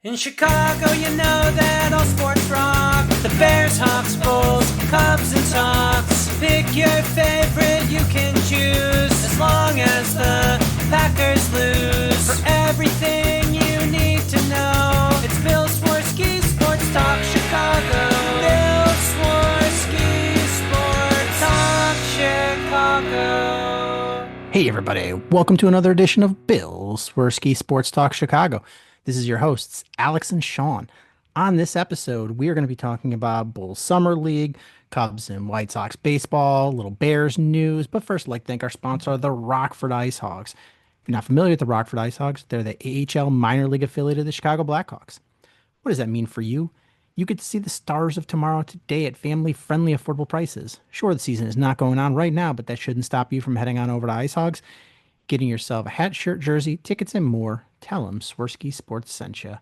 In Chicago, you know that all sports rock. The Bears, Hawks, Bulls, Cubs, and Sox. Pick your favorite, you can choose. As long as the Packers lose. For everything you need to know, it's Bill Swerski Sports Talk Chicago. Bill Swerski Sports Talk Chicago. Hey, everybody. Welcome to another edition of Bill Swerski Sports Talk Chicago. This is your hosts, Alex and Sean. On this episode, we are going to be talking about Bulls Summer League, Cubs and White Sox baseball, little Bears news. But first, I'd like to thank our sponsor, the Rockford Ice Hogs. If you're not familiar with the Rockford Ice Hogs, they're the AHL minor league affiliate of the Chicago Blackhawks. What does that mean for you? You get to see the stars of tomorrow today at family-friendly, affordable prices. Sure, the season is not going on right now, but that shouldn't stop you from heading on over to Ice Hogs, getting yourself a hat, shirt, jersey, tickets, and more. Tell them Swerski Sports sent you.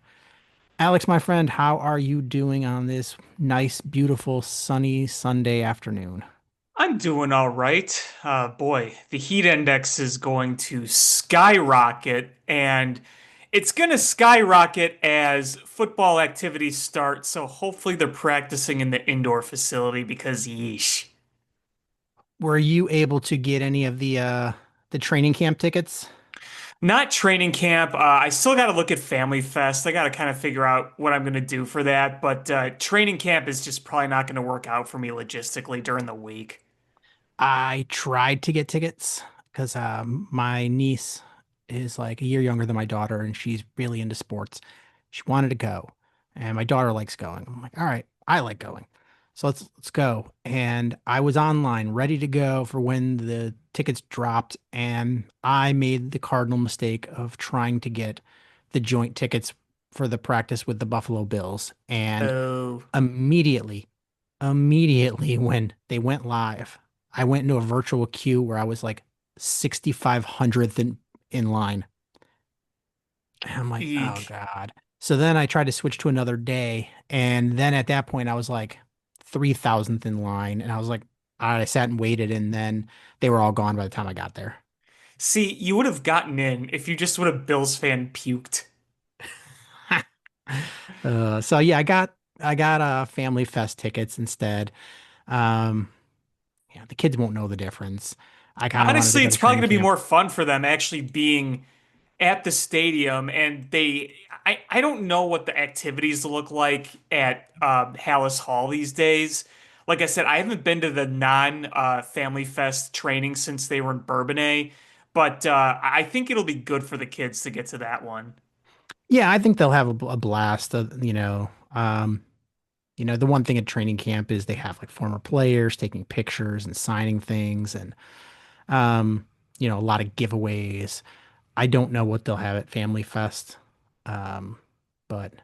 Alex, my friend, how are you doing on this nice, beautiful, sunny Sunday afternoon? I'm doing all right. Boy, the heat index is going to skyrocket, and it's going to skyrocket as football activities start. So hopefully they're practicing in the indoor facility because yeesh. Were you able to get any of the training camp tickets? Not training camp. I still got to look at Family Fest. I got to kind of figure out what I'm going to do for that. But training camp is just probably not going to work out for me logistically during the week. I tried to get tickets because my niece is like a year younger than my daughter and she's really into sports. She wanted to go, and my daughter likes going. I'm like, all right, I like going. So let's go. And I was online ready to go for when the tickets dropped, and I made the cardinal mistake of trying to get the joint tickets for the practice with the Buffalo Bills. And Oh, immediately, immediately when they went live, I went into a virtual queue where I was like 6,500th in line. And I'm like, oh eek. God. So then I tried to switch to another day. And then at that point, I was like 3,000th in line. And I was like, all right, I sat and waited. And then they were all gone by the time I got there. See, you would have gotten in if you just would have Bills fan puked. So yeah, I got Family Fest tickets instead. Um, yeah, the kids won't know the difference. I kind of wanted to Honestly, go it's to probably training going to be camp. more fun for them actually being at the stadium and I don't know what the activities look like at Hallis Hall these days. Like I said, I haven't been to the non Family Fest training since they were in Bourbonnais, but I think it'll be good for the kids to get to that one. Yeah, I think they'll have a blast. The one thing at training camp is they have like former players taking pictures and signing things and um, a lot of giveaways. I don't know what they'll have at Family Fest. Um, but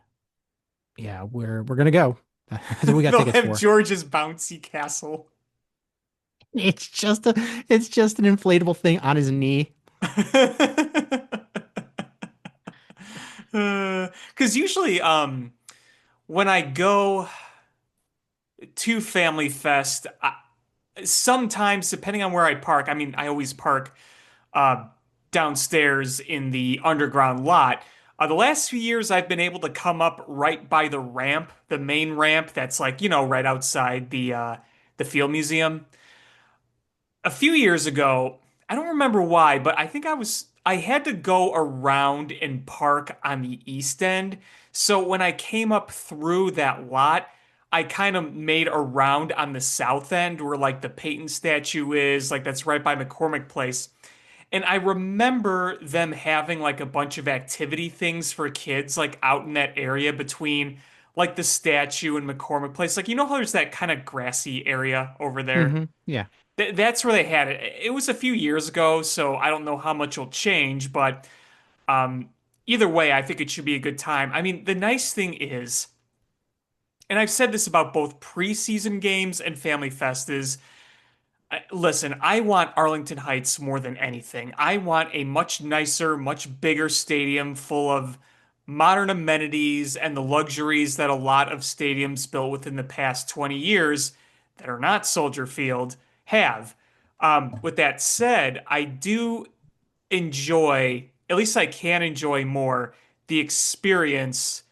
yeah, we're gonna go. That's what we got They'll tickets have for. George's bouncy castle. It's just an inflatable thing on his knee. Because usually, when I go to Family Fest, sometimes depending on where I park, I mean, I always park uh, downstairs in the underground lot. The last few years, I've been able to come up right by the ramp, the main ramp that's like, right outside the Field Museum. A few years ago, I don't remember why, but I had to go around and park on the east end. So when I came up through that lot, I kind of made a round on the south end where like the Peyton statue is, like that's right by McCormick Place. And I remember them having like a bunch of activity things for kids like out in that area between like the statue and McCormick Place. Like, you know how there's that kind of grassy area over there? Yeah. That's where they had it. It was a few years ago, so I don't know how much will change, but um, either way, I think it should be a good time. I mean, the nice thing is, and I've said this about both preseason games and Family Fest, is listen, I want Arlington Heights more than anything. I want a much nicer, much bigger stadium full of modern amenities and the luxuries that a lot of stadiums built within the past 20 years that are not Soldier Field have. With that said, I do enjoy, at least I can enjoy more, the experience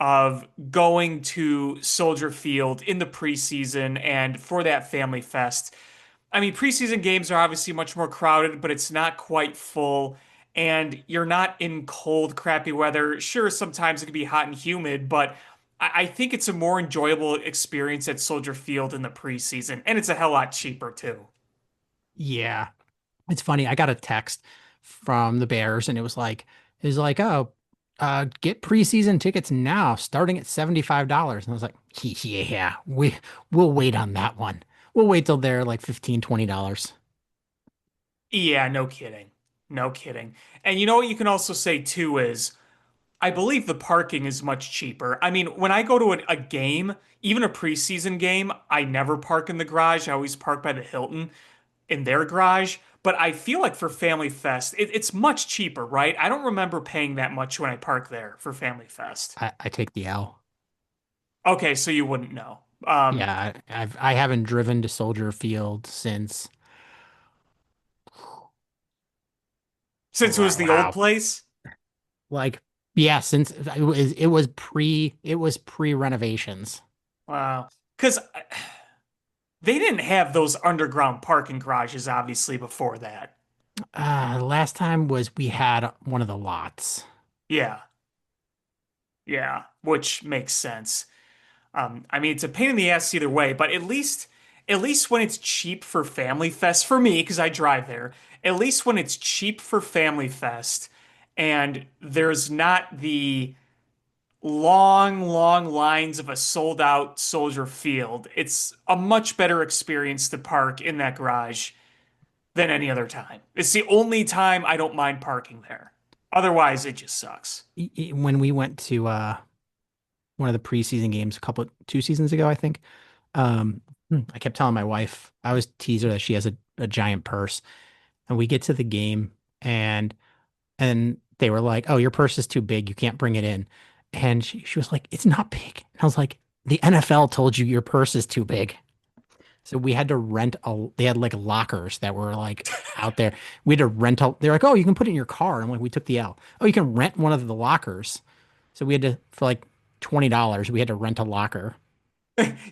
of going to Soldier Field in the preseason and for that family fest. I mean, preseason games are obviously much more crowded, but it's not quite full. And you're not in cold, crappy weather. Sure, sometimes it can be hot and humid, but I think it's a more enjoyable experience at Soldier Field in the preseason. And it's a hell lot cheaper too. Yeah. It's funny. I got a text from the Bears and it was like, oh, get preseason tickets now, starting at $75. And I was like, yeah, we'll wait on that one. We'll wait till they're like 15, $20. Yeah, no kidding. No kidding. And you know what you can also say too is I believe the parking is much cheaper. I mean, when I go to a game, even a preseason game, I never park in the garage. I always park by the Hilton in their garage. But I feel like for Family Fest, it's much cheaper, right? I don't remember paying that much when I park there for Family Fest. I take the L. Okay, so you wouldn't know. Um, Yeah, I haven't driven to Soldier Field since since it was the old wow. place. Like yeah, since it was pre renovations. Wow. Because they didn't have those underground parking garages, obviously, before that. Last time was we had one of the lots. Yeah, yeah, which makes sense. I mean, it's a pain in the ass either way, but at least when it's cheap for Family Fest for me, because I drive there, at least when it's cheap for Family Fest and there's not the long, long lines of a sold out Soldier Field, it's a much better experience to park in that garage than any other time. It's the only time I don't mind parking there. Otherwise, it just sucks. When we went to one of the preseason games 2 seasons ago, I think. I kept telling my wife, I always tease her that she has a giant purse. And we get to the game and they were like, "Oh, your purse is too big. You can't bring it in." And she was like, "It's not big." And I was like, "The NFL told you your purse is too big." So we had to they had like lockers that were like out there. We had to they're like, "Oh, you can put it in your car." I'm like, we took the L. "Oh, you can rent one of the lockers." So we had to, for like $20, we had to rent a locker.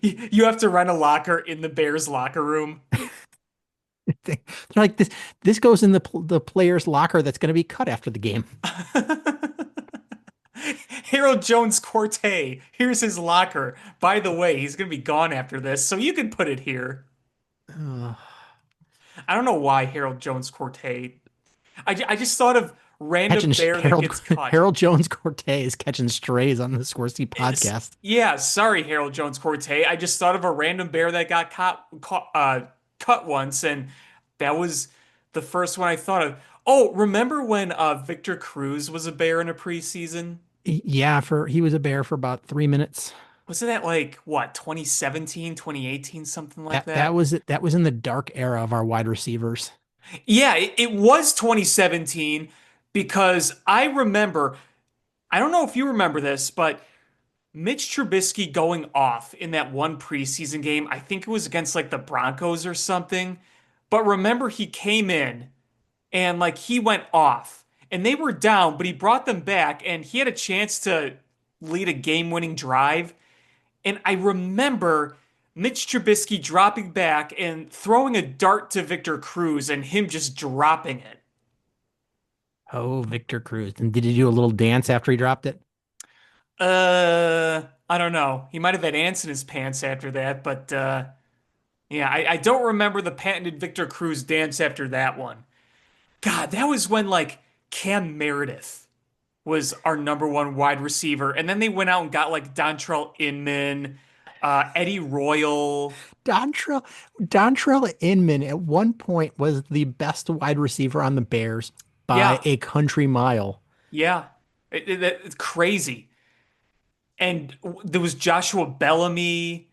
You have to rent a locker in the Bears locker room. They're like, this goes in the player's locker that's going to be cut after the game. Harold Jones Corte, here's his locker. By the way, he's going to be gone after this, so you can put it here. Uh, I don't know why Harold Jones Corte. I just thought of random Catching bear that Harold gets cut. Harold Jones Cortez catching strays on the Swerski podcast. Yeah, sorry, Harold Jones Corte. I just thought of a random bear that got cut once, and that was the first one I thought of. Oh, remember when Victor Cruz was a bear in a preseason? Yeah, for he was a bear for about 3 minutes. Wasn't that like what, 2017, 2018, something like That that? was it. That was in the dark era of our wide receivers. Yeah, it was 2017 because I remember, I don't know if you remember this, but Mitch Trubisky going off in that one preseason game. I think it was against like the Broncos or something. But remember, he came in and like he went off and they were down, but he brought them back and he had a chance to lead a game-winning drive. And I remember Mitch Trubisky dropping back and throwing a dart to Victor Cruz and him just dropping it. Oh, Victor Cruz. And did he do a little dance after he dropped it? I don't know. He might have had ants in his pants after that, but yeah, I don't remember the patented Victor Cruz dance after that one. God, that was when like Cam Meredith was our number one wide receiver, and then they went out and got like Dontrell Inman, Eddie Royal. Dontrell Dontrell Inman at one point was the best wide receiver on the Bears by Yeah, a country mile. yeah, it's crazy. And there was Joshua Bellamy.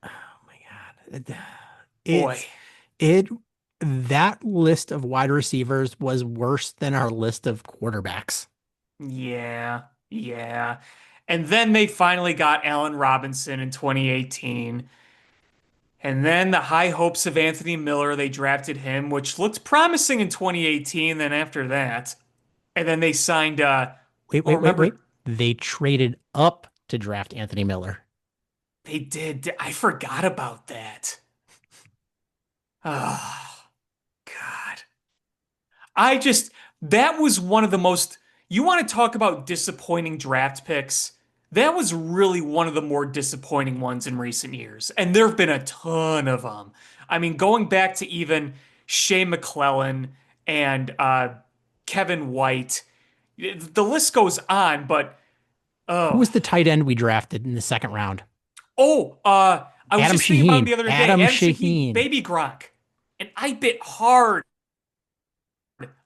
Oh my God. Boy, It's it that list of wide receivers was worse than our list of quarterbacks. yeah, yeah. And then they finally got Allen Robinson in 2018. And then the high hopes of Anthony Miller, they drafted him, which looked promising in 2018. Then after that, and then they signed, Wait, oh, wait, wait, wait. remember, They traded up to draft Anthony Miller. They did. I forgot about that. Oh, God. I just, that was one of the most, you want to talk about disappointing draft picks? That was really one of the more disappointing ones in recent years. And there have been a ton of them. I mean, going back to even Shea McClellan and Kevin White, the list goes on, but Who oh, was the tight end we drafted in the second round? oh, I was Adam just thinking about him Shaheen. the other day. Adam Adam Shaheen, Shaheen. baby Gronk. And I bit hard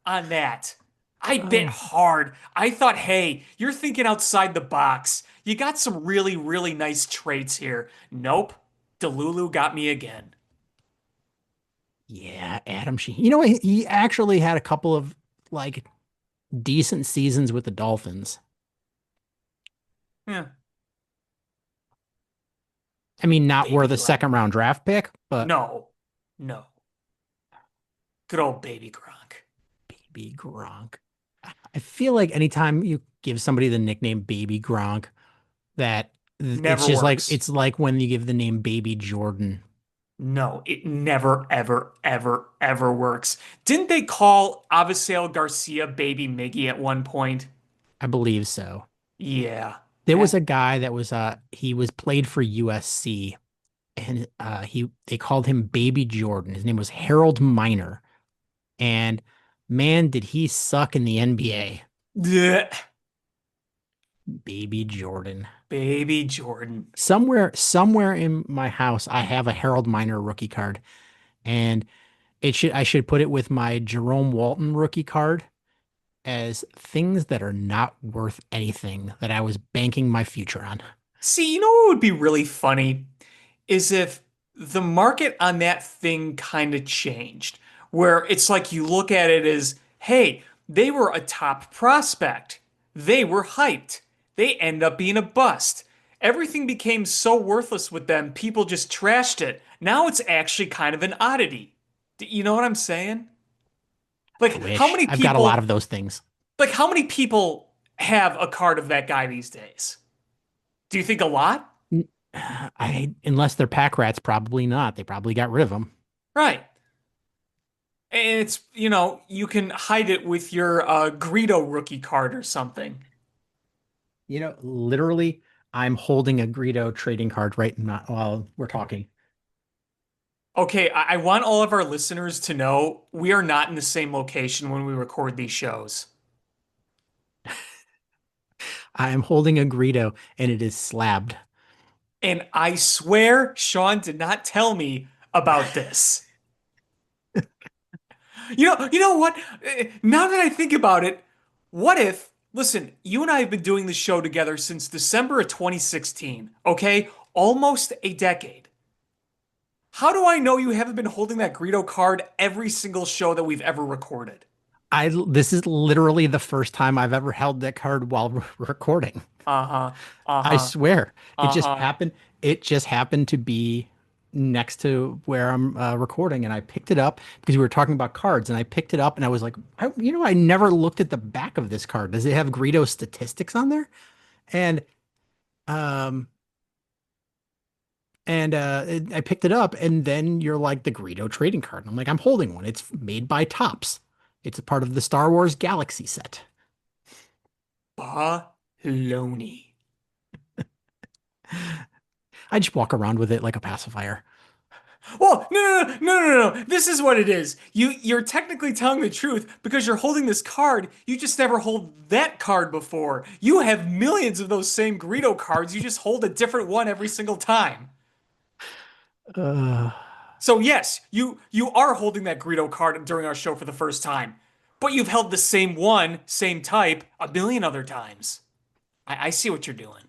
on that. I bit Oh, hard. I thought, hey, you're thinking outside the box. You got some really, really nice traits here. Nope. Delulu got me again. yeah, Adam Shaheen. You know what? He actually had a couple of like decent seasons with the Dolphins. Yeah. I mean, not Baby worth a Gronk. second round draft pick, but No. No. Good old baby Gronk. Baby Gronk. I feel like anytime you give somebody the nickname Baby Gronk, that it's Never just like works. it's like when you give the name Baby Jordan. No, it never, ever, ever, ever works. Didn't they call Avisail Garcia baby Miggy at one point? I believe so. Yeah. There was That a guy that was he was played for USC and he they called him Baby Jordan. His name was Harold Miner. And man, did he suck in the NBA. Blech. Baby Jordan. Baby Jordan. Somewhere in my house, I have a Harold Miner rookie card, and I should put it with my Jerome Walton rookie card as things that are not worth anything that I was banking my future on. See, you know what would be really funny is if the market on that thing kind of changed, where it's like you look at it as, hey, they were a top prospect. They were hyped. They end up being a bust. Everything became so worthless with them, people just trashed it. Now it's actually kind of an oddity. You know what I'm saying? I Like how wish. many I've got a lot people of those things. how many people have a card of that guy these days? Do you think a lot? Unless they're pack rats, probably not. They probably got rid of them. Right. And it's, you can hide it with your Greedo rookie card or something. Literally, I'm holding a Greedo trading card right now while we're talking. Okay, I want all of our listeners to know we are not in the same location when we record these shows. I'm holding a Greedo and it is slabbed. And I swear Sean did not tell me about this. You know what? Now that I think about it, what if, listen, you and I have been doing this show together since December of 2016, okay? Almost a decade. How do I know you haven't been holding that Greedo card every single show that we've ever recorded? This is literally the first time I've ever held that card while recording. Uh-huh. I Uh-huh. swear. It just Uh-huh. happened. It just happened to be next to where I'm recording, and I picked it up because we were talking about cards, and I picked it up, and I was like, I never looked at the back of this card. Does it have Greedo statistics on there? And um I picked it up, and then you're like the Greedo trading card. And I'm like, I'm holding one. It's made by Topps. It's a part of the Star Wars Galaxy set. Baloney. I just walk around with it like a pacifier. Well, no. This is what it is. You're technically telling the truth because you're holding this card. You just never hold that card before. You have millions of those same Greedo cards. You just hold a different one every single time. Uh, So yes, you are holding that Greedo card during our show for the first time, but you've held the same one, same type, a million other times. I see what you're doing.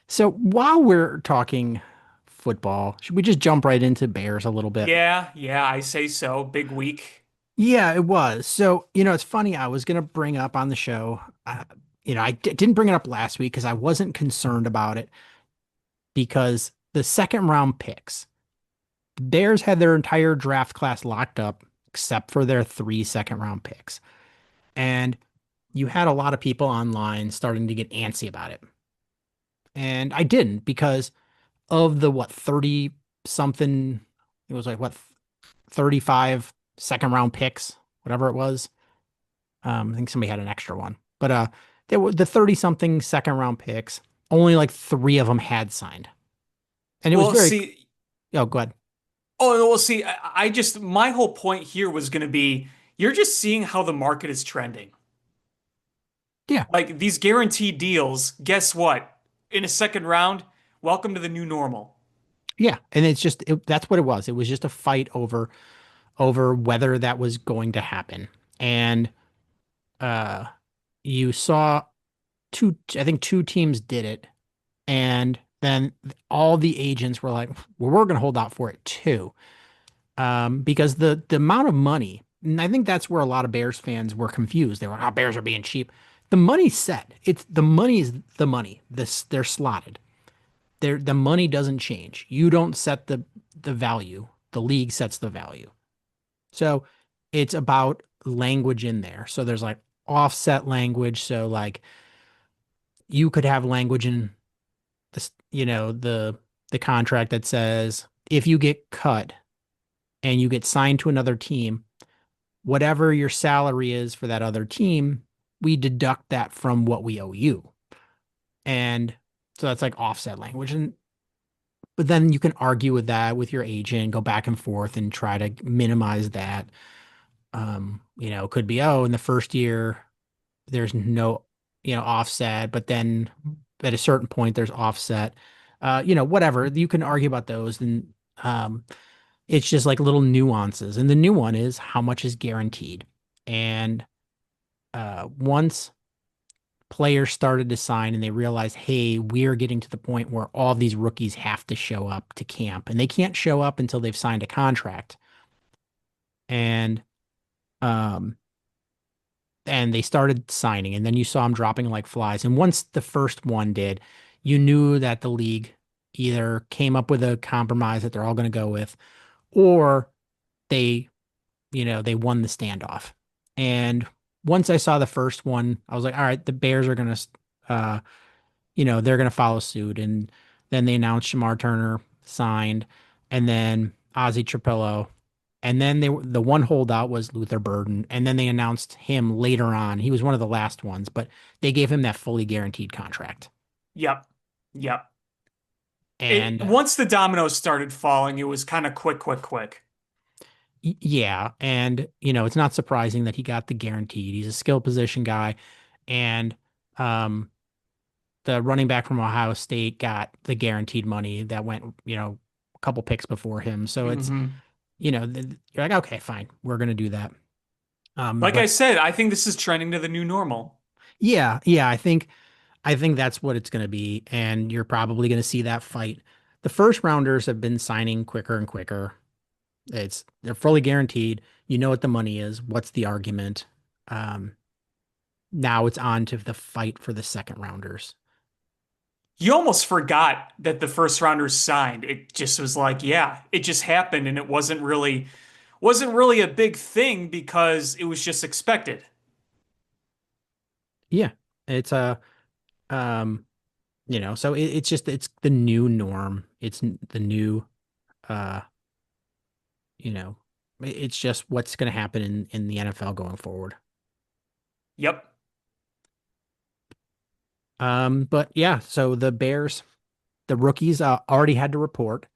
so while we're talking football, should we just jump right into Bears a little bit? Yeah, I say so. Big week. Yeah, it was. So, it's funny. I was going to bring up on the show, I didn't bring it up last week because I wasn't concerned about it because the second round picks, the Bears had their entire draft class locked up except for their three second round picks. And you had a lot of people online starting to get antsy about it. And I didn't because of the what 30 something, it was like what 35 second round picks, whatever it was. I think somebody had an extra one. But there were the 30 something second round picks, only like three of them had signed. And it was Well, very, see, oh, go ahead. oh, well, see, I just, my whole point here was going to be you're just seeing how the market is trending. Yeah. Like these guaranteed deals, guess what? In a second round, welcome to the new normal. Yeah. And it's just, that's what it was. It was just a fight over whether that was going to happen. And uh, you saw I think two teams did it. And then all the agents were like, well, we're going to hold out for it too. Because the amount of money, and I think that's where a lot of Bears fans were confused. They were, oh, Bears are being cheap. The money's set. It's the money is the money. They're slotted. The money doesn't change. You don't set the value. The league sets the value. So it's about language in there. So there's like offset language. So like you could have language in this, the contract that says if you get cut and you get signed to another team, whatever your salary is for that other team, we deduct that from what we owe you. And so that's like offset language. And but then you can argue with that with your agent, go back and forth and try to minimize that. It could be, oh, in the first year there's no, offset, but then at a certain point there's offset. Whatever. You can argue about those. And it's just like little nuances. And the new one is how much is guaranteed. And once players started to sign and they realized, hey, we're getting to the point where all these rookies have to show up to camp and they can't show up until they've signed a contract. And um and they started signing and then you saw them dropping like flies. And once the first one did, you knew that the league either came up with a compromise that they're all going to go with or they they won the standoff. And once I saw the first one, I was like, all right, the Bears are going to, they're going to follow suit. And then they announced Shamar Turner signed, and then Ozzie Trapillo, and then the one holdout was Luther Burden, and then they announced him later on. He was one of the last ones, but they gave him that fully guaranteed contract. Yep. Yep. It And once the dominoes started falling, it was kind of quick, quick, quick. yeah, and it's not surprising that he got the guaranteed. He's a skill position guy, and um, the running back from Ohio State got the guaranteed money that went, a couple picks before him. So it's, Hmm. you're like, okay, fine, we're gonna do that. Like I But said, I think this is trending to the new normal. yeah, yeah, I think that's what it's gonna be, and you're probably gonna see that fight. The first rounders have been signing quicker and quicker. They're fully guaranteed. You know what the money is. What's the argument? Um, Now it's on to the fight for the second rounders. You almost forgot that the first rounders signed. It just was like, yeah, it just happened and it wasn't really a big thing because it was just expected. Yeah, it's a so it's just it's the new norm. It's the new uh, you know, it's just what's going to happen in the NFL going forward. Yep. But yeah, so the Bears, the rookies already had to report.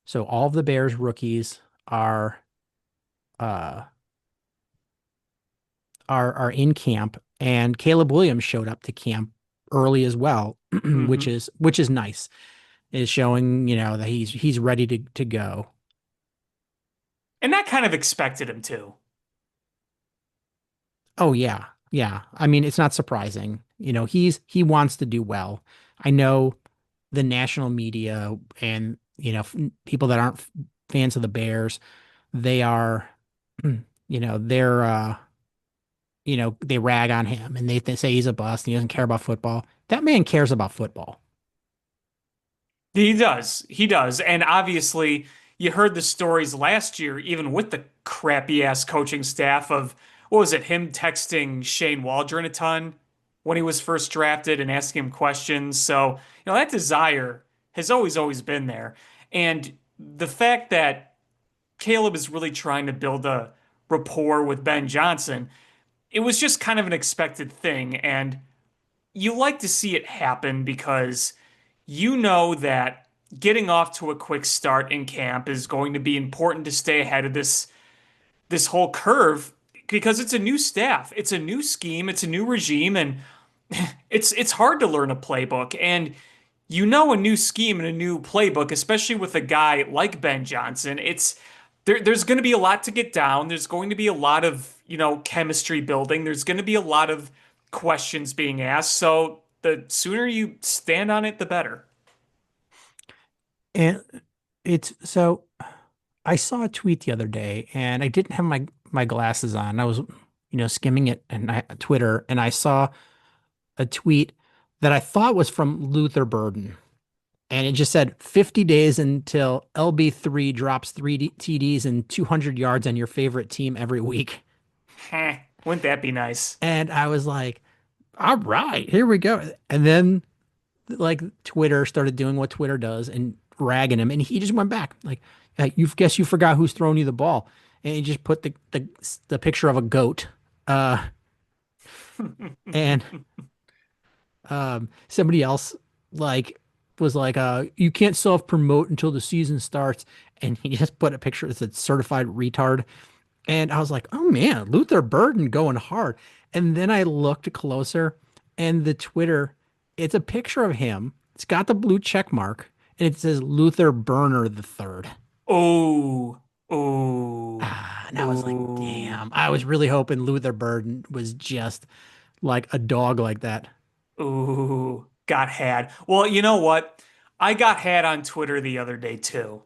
So all of the Bears rookies are uh are in camp, and Caleb Williams showed up to camp early as well, which Hmm. is nice. Is showing, that he's ready to go. And that kind of expected him to. Oh yeah. Yeah. I mean, it's not surprising. He wants to do well. I know the national media and, people that aren't fans of the Bears, they are, they rag on him and they say he's a bust and he doesn't care about football. That man cares about football. He does. He does. And obviously, you heard the stories last year, even with the crappy ass coaching staff of what was it, him texting Shane Waldron a ton when he was first drafted and asking him questions. So, that desire has always been there. And the fact that Caleb is really trying to build a rapport with Ben Johnson, it was just kind of an expected thing. And you like to see it happen because you know that getting off to a quick start in camp is going to be important to stay ahead of this whole curve because it's a new staff, it's a new scheme, it's a new regime, and it's hard to learn a playbook. And a new scheme and a new playbook, especially with a guy like Ben Johnson, there's going to be a lot to get down. There's going to be a lot of, chemistry building. There's going to be a lot of questions being asked. So the sooner you stand on it, the better. And it's so I saw a tweet the other day and I didn't have my glasses on. I was, skimming it and Twitter, and I saw a tweet that I thought was from Luther Burden. And it just said 50 days until LB3 drops TDs and 200 yards on your favorite team every week. Heh, wouldn't that be nice? And I was like, all right, here we go. And then like Twitter started doing what Twitter does and ragging him. And he just went back like, you guess you forgot who's throwing you the ball. And he just put the picture of a goat. Uh, and somebody else like was like, you can't self promote until the season starts. And he just put a picture that said certified retard. And I was like, oh man, Luther Burden going hard. And then I looked closer and the Twitter, it's a picture of him. It's got the blue check mark and it says Luther Burner the third. Oh, oh, And I was like, oh, damn, I was really hoping Luther Burden was just like a dog like that. oh, got had. Well, you know what? I got had on Twitter the other day too.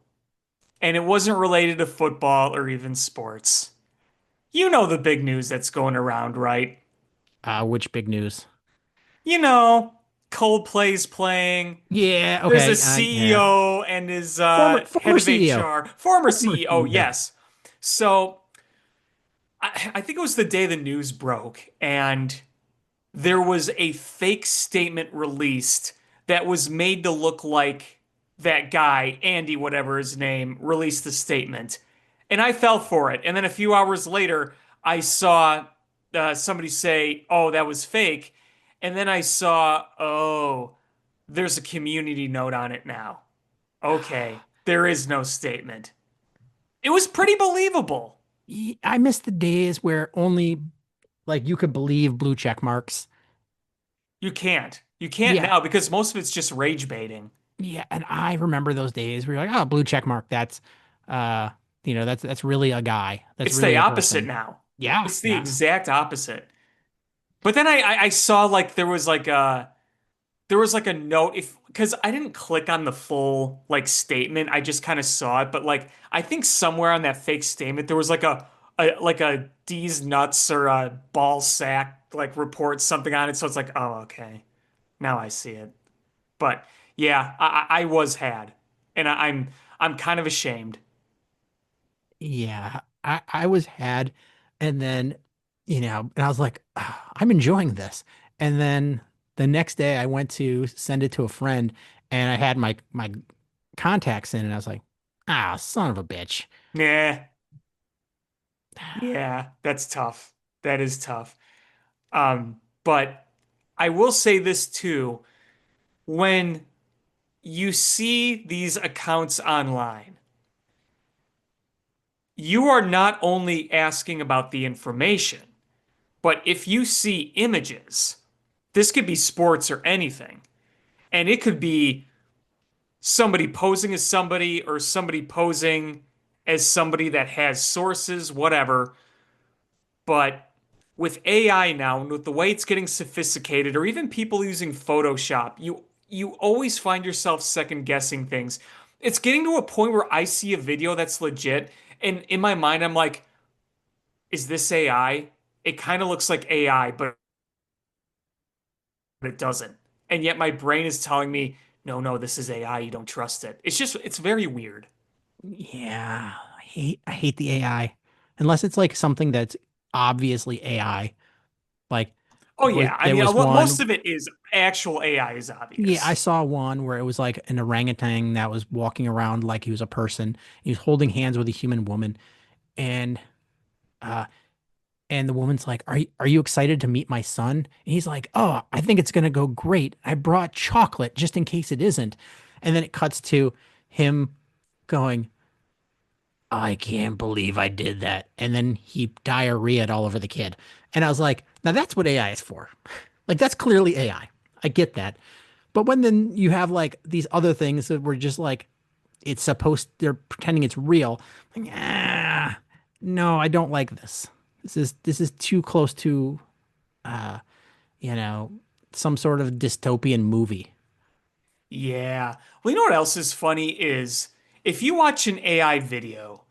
And it wasn't related to football or even sports. You know the big news that's going around, right? Which big news? You know, Coldplay's playing. Yeah, There's a okay. CEO and his head Former of CEO. HR, former Former CEO, CEO. yes. So I think it was the day the news broke, and there was a fake statement released that was made to look like that guy, Andy, whatever his name, released the statement. And I fell for it. And then a few hours later, I saw somebody say, oh, that was fake. And then I saw, oh, there's a community note on it now. Okay, there is no statement. It was pretty believable. I miss the days where only like you could believe blue check marks. You can't. You can't Yeah, now because most of it's just rage baiting. yeah, and I remember those days where you're like, oh, blue check mark. Uh, that's really a guy. That's It's the really a opposite person. now. Yeah, It's the yeah. exact opposite. But then I saw like there was like a note if because I didn't click on the full like statement. I just kind of saw it. But like I think somewhere on that fake statement there was like a D's nuts or a ball sack like report something on it. So it's like, oh, okay. Now I see it. But yeah, I was had. And I'm kind of ashamed. Yeah, I was had, and then, and I was like, "Ah, I'm enjoying this." And then the next day I went to send it to a friend and I had my contacts in and I was like, ah, son of a bitch. Nah. Yeah, that's tough. That is tough. But I will say this too. When you see these accounts online, you are not only asking about the information, but if you see images, this could be sports or anything, and it could be somebody posing as somebody or somebody posing as somebody that has sources, whatever. But with AI now and with the way it's getting sophisticated, or even people using Photoshop, you always find yourself second guessing things. It's getting to a point where I see a video that's legit, and in my mind, I'm like, is this AI? It kind of looks like AI, but it doesn't. And yet my brain is telling me, no, no, this is AI. You don't trust it. It's very weird. Yeah, I hate the AI. Unless it's like something that's obviously AI. Like Oh yeah, I there mean, was most one. of it is actual AI is Yeah, I obvious. saw one where it was like an orangutan that was walking around like he was a person. He was holding hands with a human woman, and uh, and the woman's like, "Are you excited to meet my son?" And he's like, "Oh, I think it's gonna go great. I brought chocolate just in case it isn't." And then it cuts to him going, "I can't believe I did that." And then he diarrheaed all over the kid. And I was like, "Now that's what AI is for. Like that's clearly AI. I get that." But when then you have like these other things that were just like it's supposed they're pretending it's real. Like, no, I don't like this. This is too close to uh, you know, some sort of dystopian movie. Yeah. Well, you know what else is funny is if you watch an AI video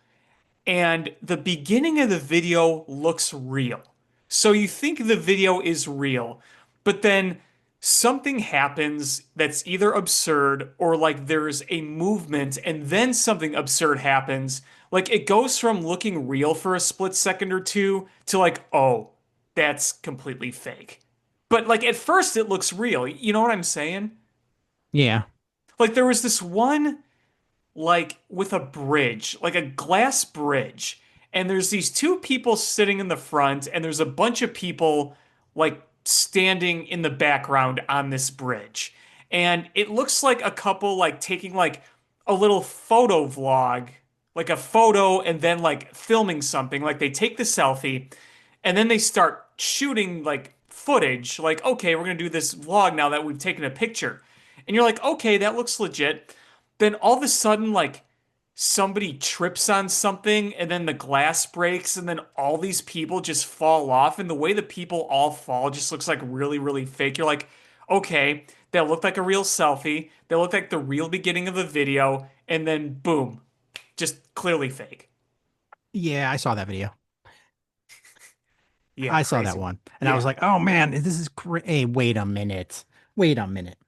and the beginning of the video looks real. So you think the video is real, but then something happens that's either absurd or like there's a movement and then something absurd happens. Like it goes from looking real for a split second or two to like, oh, that's completely fake. But like at first it looks real. You know what I'm saying? Yeah. Like there was this one like with a bridge, like a glass bridge. And there's these two people sitting in the front, and there's a bunch of people like standing in the background on this bridge. And it looks like a couple like taking like a little photo vlog, like a photo and then like filming something. Like they take the selfie and then they start shooting like footage, like, okay, we're gonna do this vlog now that we've taken a picture. And you're like, okay, that looks legit. Then all of a sudden, like somebody trips on something and then the glass breaks and then all these people just fall off. And the way the people all fall just looks like really, really fake. You're like, okay, that looked like a real selfie. That looked like the real beginning of a video. And then boom, just clearly fake. Yeah, I saw that video. Yeah, I saw that crazy. one. And I was Yeah. like, "Oh man, this is great. Hey, wait a minute. Wait a minute."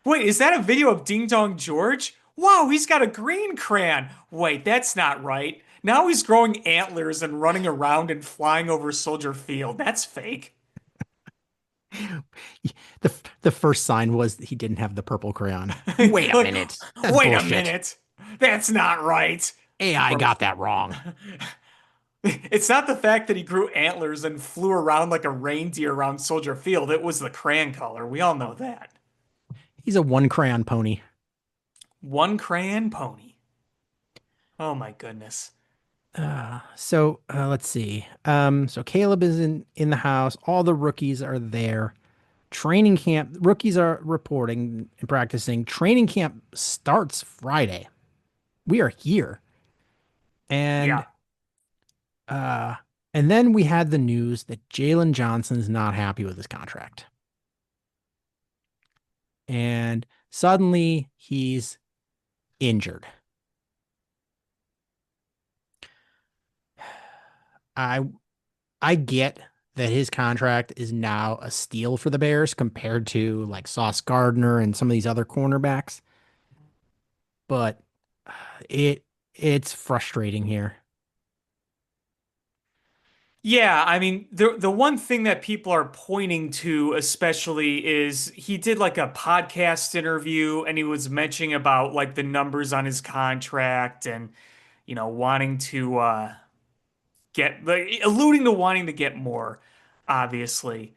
Wait, is that a video of Ding Dong George? Wow, he's got a green crayon. Wait, that's not right. Now he's growing antlers and running around and flying over Soldier Field. That's fake. The first sign was he didn't have the purple crayon. Wait a Like, minute. That's wait a bullshit. minute. That's not right. AI Or got that wrong. it's not the fact that he grew antlers and flew around like a reindeer around Soldier Field. It was the crayon color. We all know that. He's a one crayon pony. One crayon pony. Oh my goodness. Let's see. So Caleb is in the house. All the rookies are there. Training camp, rookies are reporting and practicing. Training camp starts Friday. We are here. And Yeah. uh and then we had the news that Jalen Johnson's not happy with his contract. And suddenly he's injured. I I get that his contract is now a steal for the Bears compared to like Sauce Gardner and some of these other cornerbacks, but it it's frustrating here. Yeah, I mean, the one thing that people are pointing to especially is he did like a podcast interview and he was mentioning about like the numbers on his contract and wanting to get like alluding to wanting to get more, obviously.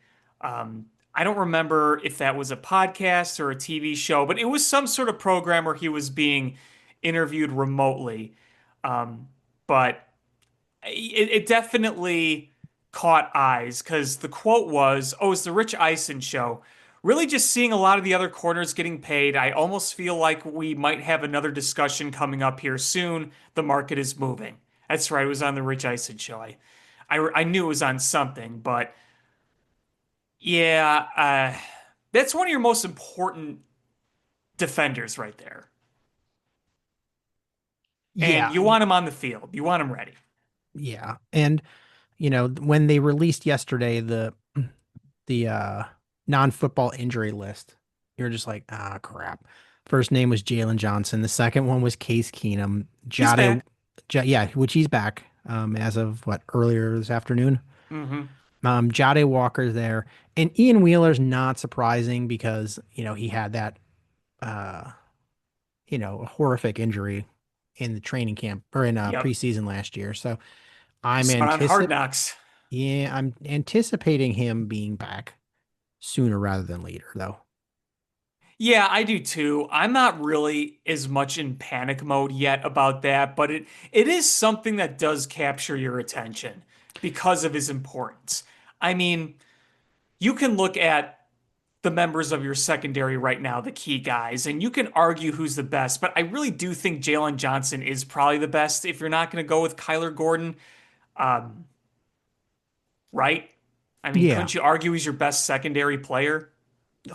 I don't remember if that was a podcast or a TV show, but it was some sort of program where he was being interviewed remotely. Um, but it definitely caught eyes because the quote was, "Oh, it's the Rich Eisen show." Really, just seeing a lot of the other corners getting paid. I almost feel like we might have another discussion coming up here soon. The market is moving. That's right. It was on the Rich Eisen show. I knew it was on something, but yeah, that's one of your most important defenders right there. And Yeah, you want him on the field. You want him ready. yeah. And when they released yesterday the non-football injury list, you're just like, ah, crap. First name was Jalen Johnson. The second one was Case Keenum. He's back. Yeah, which he's back. as of what earlier this afternoon. Hmm. Jade Walker's there, and Ian Wheeler's not surprising because he had that uh, horrific injury in the training camp or in Yep. preseason last year. So Saw it on Hard Knocks. I'm anticipating him being back sooner rather than later, though. Yeah, I do too. I'm not really as much in panic mode yet about that, but it is something that does capture your attention because of his importance. I mean, you can look at the members of your secondary right now, the key guys, and you can argue who's the best, but I really do think Jalen Johnson is probably the best if you're not going to go with Kyler Gordon, um, right? I mean, Yeah. couldn't you argue he's your best secondary player?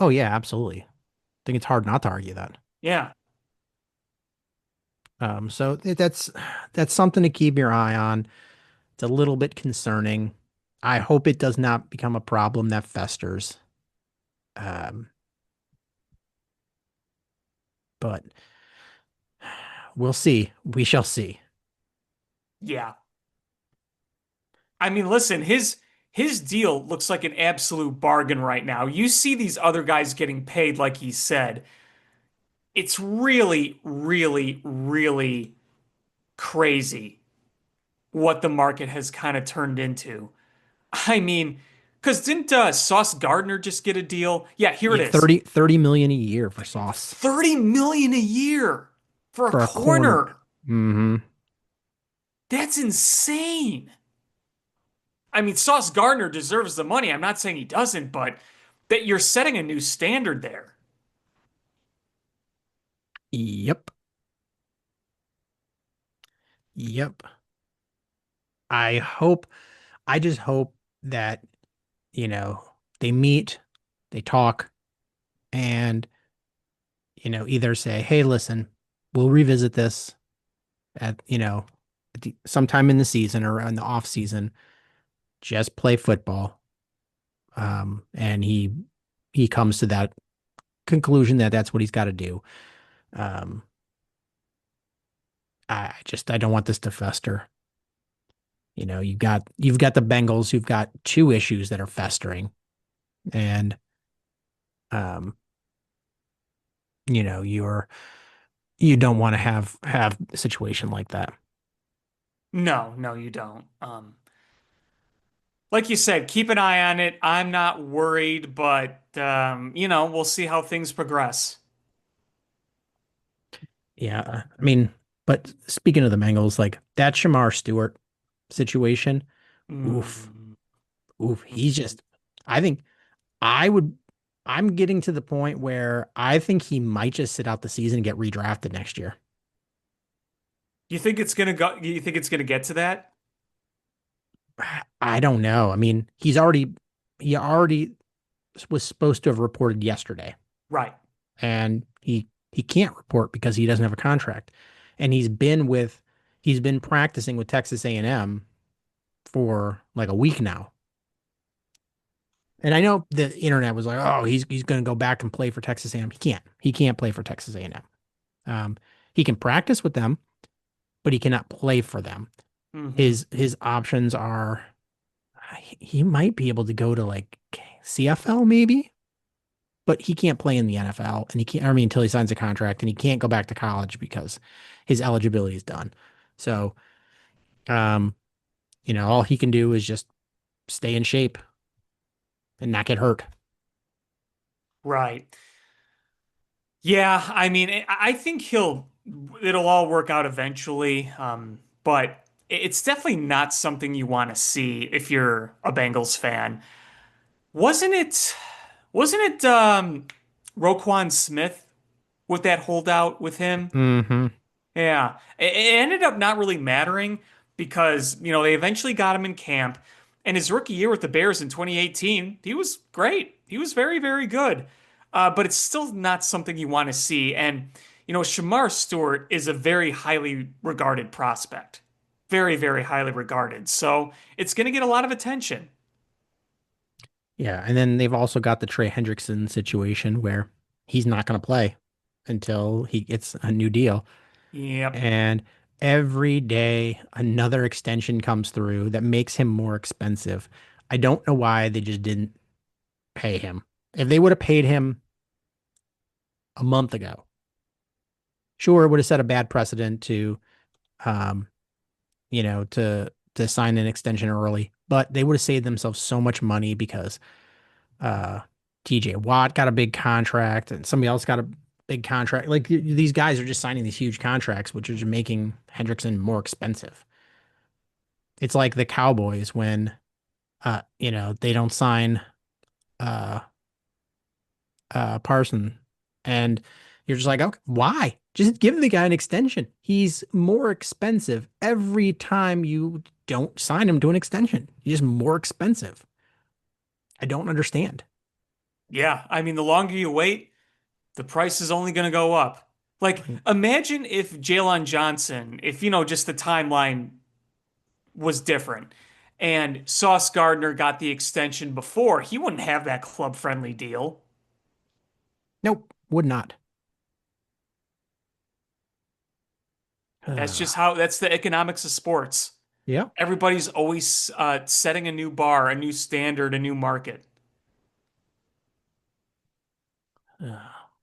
Oh yeah, absolutely. I think it's hard not to argue that. Yeah. So that's something to keep your eye on. It's a little bit concerning. I hope it does not become a problem that festers. Um, but we'll see. We shall see. Yeah. I mean, listen, his deal looks like an absolute bargain right now. You see these other guys getting paid like he said. It's really, really, really crazy what the market has kind of turned into. I mean, because didn't Sauce Gardner just get a deal? Yeah, here it Yeah, is. 30 million a year for Sauce 30 million a year for a for a corner. corner. Hmm. That's insane. I mean, Sauce Gardner deserves the money. I'm not saying he doesn't, but that you're setting a new standard there. Yep. Yep. I hope, I just hope that, you know, they meet, they talk, and, either say, hey, listen, we'll revisit this at, sometime in the season or in the off season, just play football. And he comes to that conclusion that that's what he's got to do. Um, I don't want this to fester. You've got the Bengals who've got two issues that are festering, and um, you don't want to have a situation like that. No, no, you don't. Like you said, keep an eye on it. I'm not worried, but we'll see how things progress. Yeah, I mean, but speaking of the Bengals, like that Shamar Stewart situation, oof, Mm. oof, I think I would. I'm getting to the point where I think he might just sit out the season and get redrafted next year. You think it's gonna go? You think it's gonna get to that? I don't know. I mean, he already was supposed to have reported yesterday, Right. and he can't report because he doesn't have a contract. And he's been practicing with Texas A&M for like a week now. And I know the internet was like, "Oh, he's going to go back and play for Texas A&M." He can't. He can't play for Texas A&M. He can practice with them, but he cannot play for them. Hmm. His options are he might be able to go to like CFL maybe, but he can't play in the NFL and he can't, I mean, until he signs a contract, and he can't go back to college because his eligibility is done. So, um, all he can do is just stay in shape and not get hurt. Right. Yeah. I mean, I think it'll all work out eventually. But it's definitely not something you want to see if you're a Bengals fan. Wasn't it? Wasn't it Roquan Smith with that holdout with him? Hmm. Yeah. It ended up not really mattering because, they eventually got him in camp. And his rookie year with the Bears in 2018, he was great. He was very, very good. But it's still not something you want to see. And, Shamar Stewart is a very highly regarded prospect. Very, very highly regarded. So it's going to get a lot of attention. Yeah, and then they've also got the Trey Hendrickson situation where he's not going to play until he gets a new deal. Yep. And Every day, another extension comes through that makes him more expensive. I don't know why they just didn't pay him. If they would have paid him a month ago, sure, it would have set a bad precedent um, to sign an extension early, but they would have saved themselves so much money because uh, TJ Watt got a big contract and somebody else got a big contract. Like these guys are just signing these huge contracts, which are just making Hendrickson more expensive. It's like the Cowboys when they don't sign uh Parson, and you're just like, okay, why? Just give the guy an extension. He's more expensive every time you don't sign him to an extension. He's just more expensive. I don't understand. Yeah, I mean, the longer you wait, the price is only going to go up. Like, imagine if Jalen Johnson, if, just the timeline was different and Sauce Gardner got the extension before, he wouldn't have that club friendly deal. Nope, would not. That's the economics of sports. Yeah. Everybody's always setting a new bar, a new standard, a new market. Uh,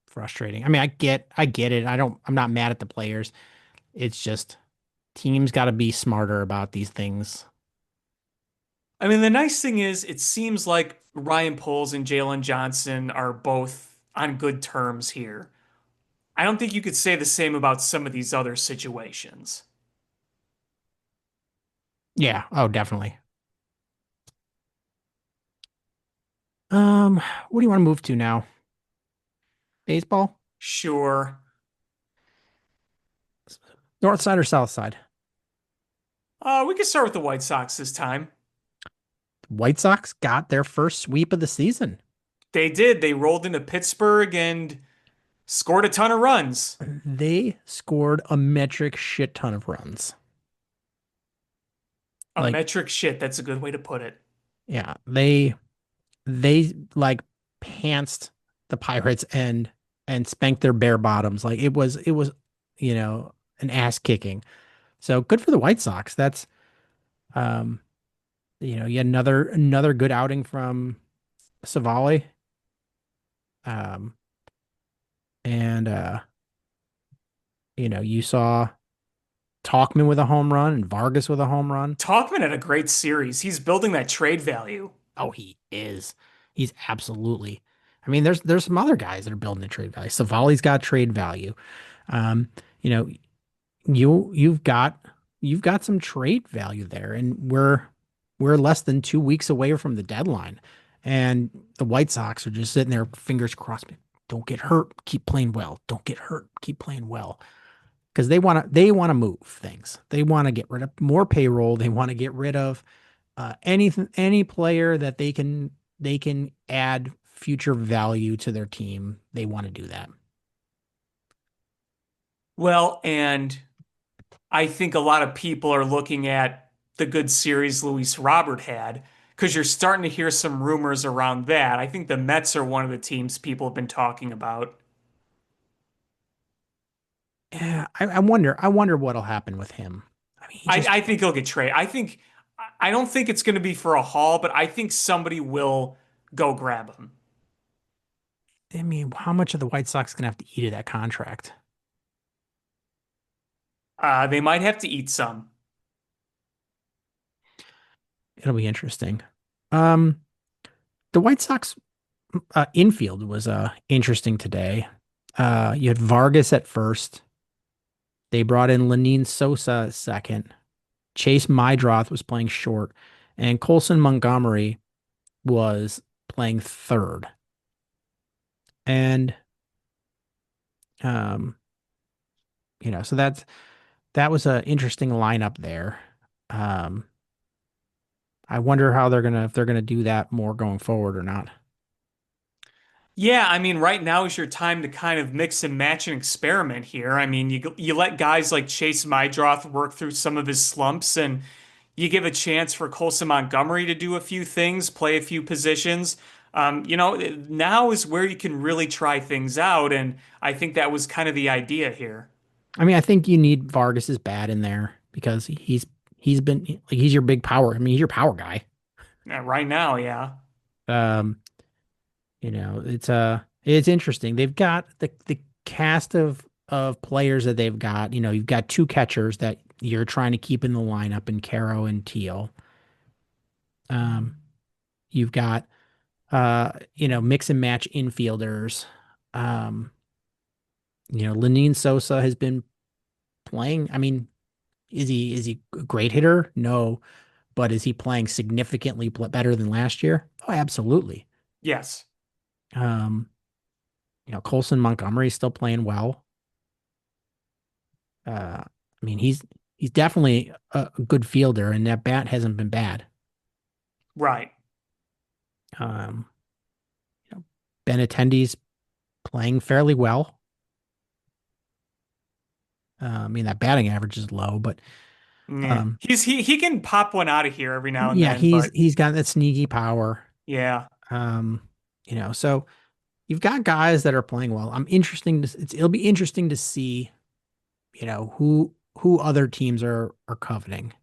Frustrating. I mean, I get it. I'm not mad at the players. It's just teams got to be smarter about these things. I mean, the nice thing is, it seems like Ryan Poles and Jalen Johnson are both on good terms here. I don't think you could say the same about some of these other situations. Yeah. Oh, definitely. What do you want to move to now? Baseball? Sure. North side or south side? We could start with the White Sox this time. White Sox got their first sweep of the season. They did. They rolled into Pittsburgh and scored a ton of runs. They scored a metric shit ton of runs. A Like, metric shit. That's a good way to put it. yeah, they like pantsed the Pirates and spanked their bare bottoms. Like it was, an ass kicking. So good for the White Sox. That's um, yet another good outing from Savali. Um, and you saw Talkman with a home run and Vargas with a home run. Talkman had a great series. He's building that trade value. Oh, he is. He's absolutely. I mean, there's some other guys that are building the trade value. Savali's got trade value. Um, you know, you've got some trade value there, and we're less than 2 weeks away from the deadline, and the White Sox are just sitting there, fingers crossed. Don't get hurt. Keep playing well. Don't get hurt. Keep playing well. Because they want to move things. They want to get rid of more payroll. They want to get rid of any player that they can add future value to their team. They want to do that. Well, and I think a lot of people are looking at the good series Luis Robert had because you're starting to hear some rumors around that. I think the Mets are one of the teams people have been talking about. Yeah, I wonder what'll happen with him. I mean, he I, just I think he'll get traded. I don't think it's going to be for a haul, but I think somebody will go grab him. I mean, how much of the White Sox gonna have to eat of that contract? They might have to eat some. It'll be interesting. Um, the White Sox infield was interesting today. You had Vargas at first. They brought in Lenine Sosa at second. Chase Mydroth was playing short, and Colson Montgomery was playing third. And um, so that was an interesting lineup there. Um, I wonder how if they're gonna do that more going forward or not. Yeah, I mean, right now is your time to kind of mix and match and experiment here. I mean, you let guys like Chase Mydroth work through some of his slumps, and you give a chance for Colson Montgomery to do a few things, play a few positions. Now is where you can really try things out, and I think that was kind of the idea here. I mean, I think you need Vargas's bat in there because he's been like he's your big power. I mean, he's your power guy. Right now, yeah. Um, it's interesting. They've got the cast of players that they've got. You've got two catchers that you're trying to keep in the lineup in Caro and Teal. Um, you've got mix and match infielders. Um, Lenine Sosa has been playing. I mean, is he a great hitter? No, but is he playing significantly better than last year? Oh, absolutely. Yes. Um, Colson Montgomery is still playing well. I mean, he's definitely a good fielder, and that bat hasn't been bad. Right. Um, Benintendi's playing fairly well. I mean, that batting average is low, but Yeah. um, He can pop one out of here every now and yeah, then, he's but he's got that sneaky power. yeah. Um, so you've got guys that are playing well. It'll be interesting to see, who other teams are coveting.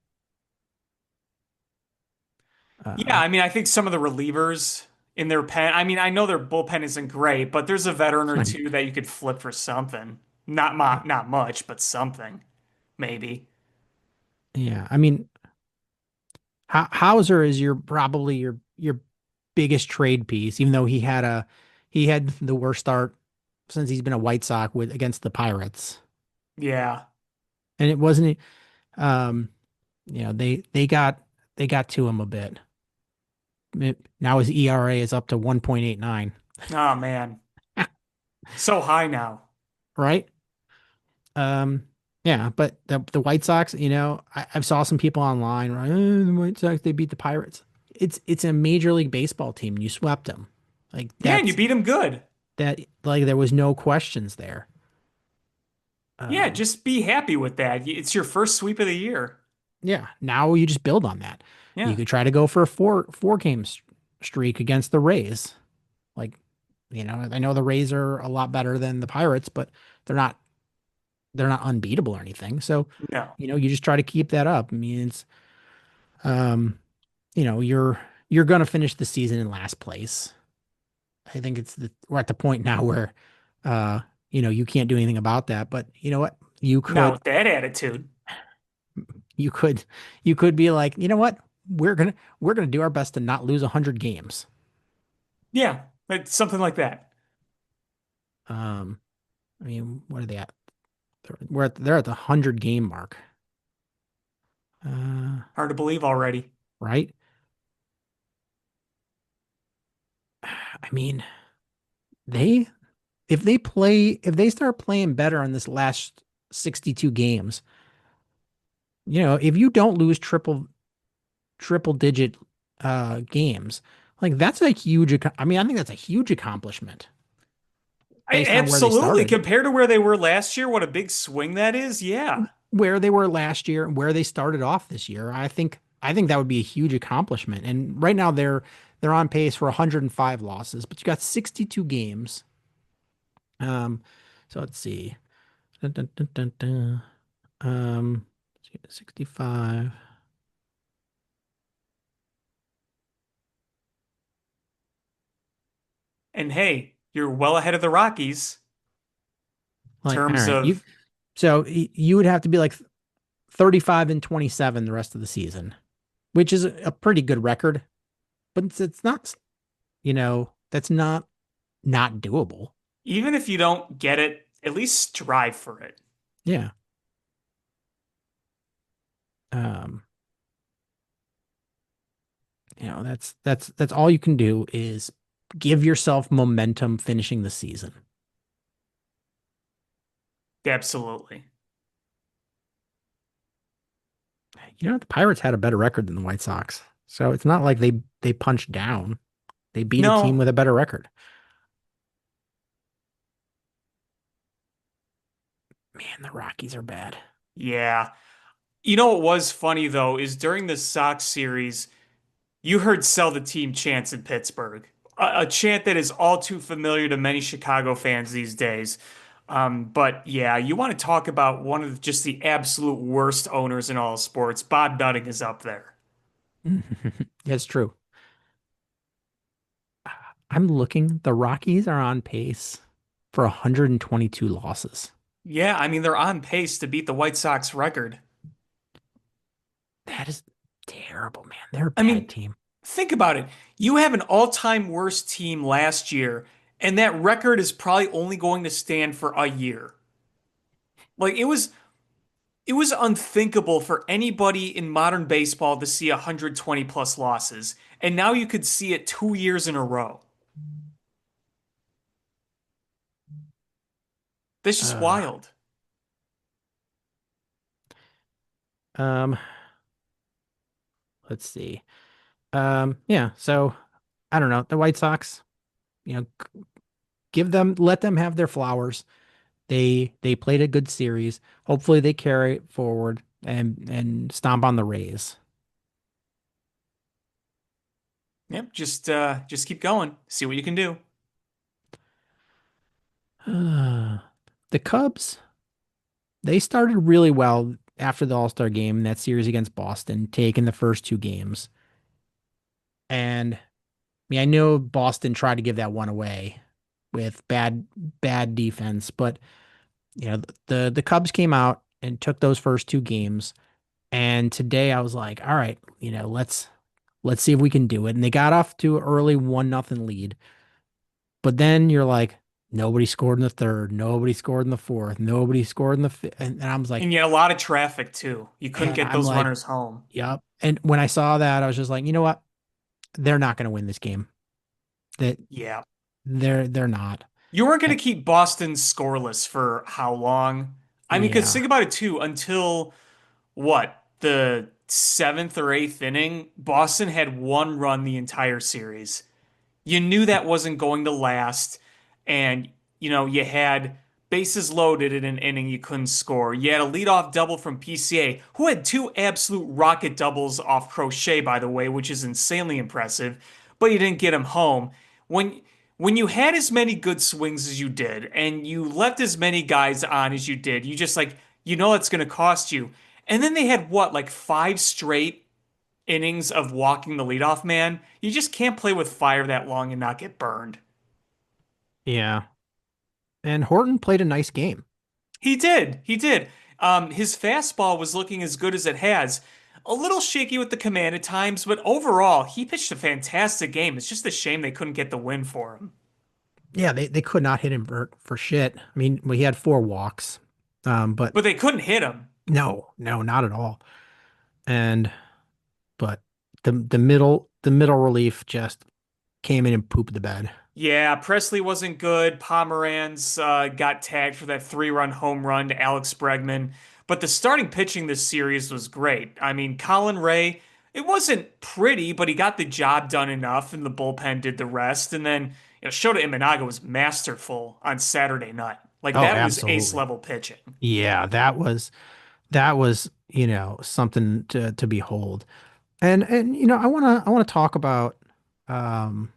Yeah, Um, I mean, I think some of the relievers in their pen, I mean, I know their bullpen isn't great, but there's a veteran it's or not, two that you could flip for something. Not much, but something, maybe. yeah, I mean, Hauser is probably your biggest trade piece, even though he had the worst start since he's been a White Sox with against the Pirates, Yeah. and it wasn't. Um, they got to him a bit. Now his ERA is up to 1.89, Oh man. So high now. right? Um, yeah, but the White Sox, I saw some people online, right? The White Sox, they beat the Pirates. It's a Major League Baseball team. You swept them. Like Yeah, and you beat him good. like there was no questions there. Yeah, Um, just be happy with that. It's your first sweep of the year. yeah, now you just build on that. You Yeah. could try to go for a four game streak against the Rays. Like, I know the Rays are a lot better than the Pirates, but they're not they're not unbeatable or anything. So, No. you just try to keep that up. I mean, it's um, you're gonna finish the season in last place. I think we're at the point now where uh, you can't do anything about that. But you know what? You Not could with that attitude. you could you could be like, you know what? We're gonna do our best to not lose 100 games. Yeah, it's something like that. Um, I mean, what are they at? They're at the 100 game mark. Uh, Hard to believe already. right? I mean, they if they start playing better in this last 62 games, if you don't lose triple digit games, like that's a huge I mean, I think that's a huge accomplishment based on where they Absolutely. started. Compared to where they were last year, what a big swing that is. Yeah. Where they were last year and where they started off this year. I think that would be a huge accomplishment. And right now they're on pace for 105 losses, but you got 62 games. Um, so let's see. Dun, dun, dun, dun, dun. 65. And hey, you're well ahead of the Rockies in Like, all terms right, of, you would have to be like 35 and 27 the rest of the season, which is a pretty good record, but it's not, that's not doable. even if you don't get it, at least strive for it. Yeah. Um, that's all you can do is give yourself momentum finishing the season. Absolutely. The Pirates had a better record than the White Sox. So it's not like they punched down. They beat a team No, with a better record. Man, the Rockies are bad. yeah. You know what was funny though is during the Sox series, you heard sell the team chants in Pittsburgh, a chant that is all too familiar to many Chicago fans these days. But yeah, you want to talk about one of just the absolute worst owners in all sports. Bob Nutting is up there. That's true. I'm looking. The Rockies are on pace for 122 losses. Yeah, I mean, they're on pace to beat the White Sox record. That is terrible, man. They're a I bad mean, team. think about it. You have an all-time worst team last year, and that record is probably only going to stand for a year. Like it was unthinkable for anybody in modern baseball to see 120 plus losses. And now you could see it 2 years in a row. That's just Uh, wild. um, let's see. Yeah, so I don't know. The White Sox, let them have their flowers. They played a good series. Hopefully they carry it forward and stomp on the Rays. Yep, just keep going. See what you can do. The Cubs, they started really well after the All-Star game in that series against Boston, taking the first two games. And I mean, I know Boston tried to give that one away with bad defense, but the Cubs came out and took those first two games. And today I was like, all right, let's see if we can do it. And they got off to an early 1-0 lead. But then you're like, nobody scored in the third, nobody scored in the fourth, nobody scored in the fifth. And I was like, And you had a lot of traffic too. You couldn't and get I'm those like, runners home. yep. And when I saw that, I was just like, you know what? They're not going to win this game. That Yeah. they're not. You weren't going And to keep Boston scoreless for how long? I mean, because yeah. think about it too, until what, the seventh or eighth inning, Boston had one run the entire series. You knew that wasn't going to last. And, you had bases loaded in an inning you couldn't score. You had a leadoff double from PCA, who had two absolute rocket doubles off Crochet, by the way, which is insanely impressive, but you didn't get him home. When when you had as many good swings as you did, and you left as many guys on as you did, you just like, it's going to cost you. And then they had what, like five straight innings of walking the leadoff man, you just can't play with fire that long and not get burned. Yeah. And Horton played a nice game. He did. He did. His fastball was looking as good as it has. A little shaky with the command at times, but overall, he pitched a fantastic game. It's just a shame they couldn't get the win for him. Yeah, they could not hit him for shit. I mean, we had four walks. But But they couldn't hit him. no, not at all. And but the middle relief just came in and pooped the bed. Yeah, Presley wasn't good. Pomeranz got tagged for that three-run home run to Alex Bregman. But the starting pitching this series was great. I mean, Colin Ray, it wasn't pretty, but he got the job done enough, and the bullpen did the rest. And then, Shota Imanaga was masterful on Saturday night. Like, Oh, that was ace absolutely. level pitching. Yeah, that was, something to behold. And I wanna talk about um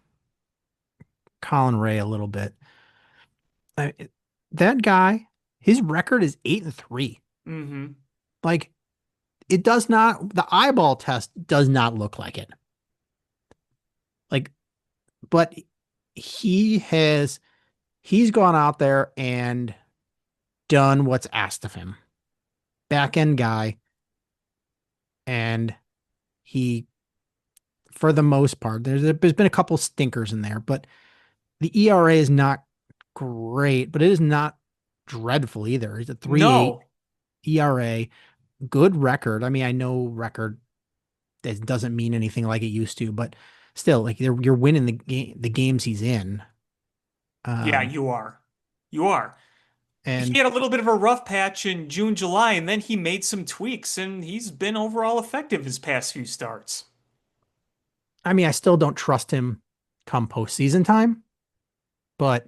Colin Ray a little bit. I, that guy, his record is 8-3. Hmm. Like it does not, the eyeball test does not look like it. Like, but he has he's gone out there and done what's asked of him. Back end guy, and he, for the most part, there's been a couple stinkers in there, but the ERA is not great, but it is not dreadful either. It's a 3.8 No. ERA, good record. I mean, I know record that doesn't mean anything like it used to, but still, like you're winning the games he's in. Yeah, Um, you are. You are. He and had a little bit of a rough patch in June, July, and then he made some tweaks, and he's been overall effective his past few starts. I mean, I still don't trust him come postseason time, but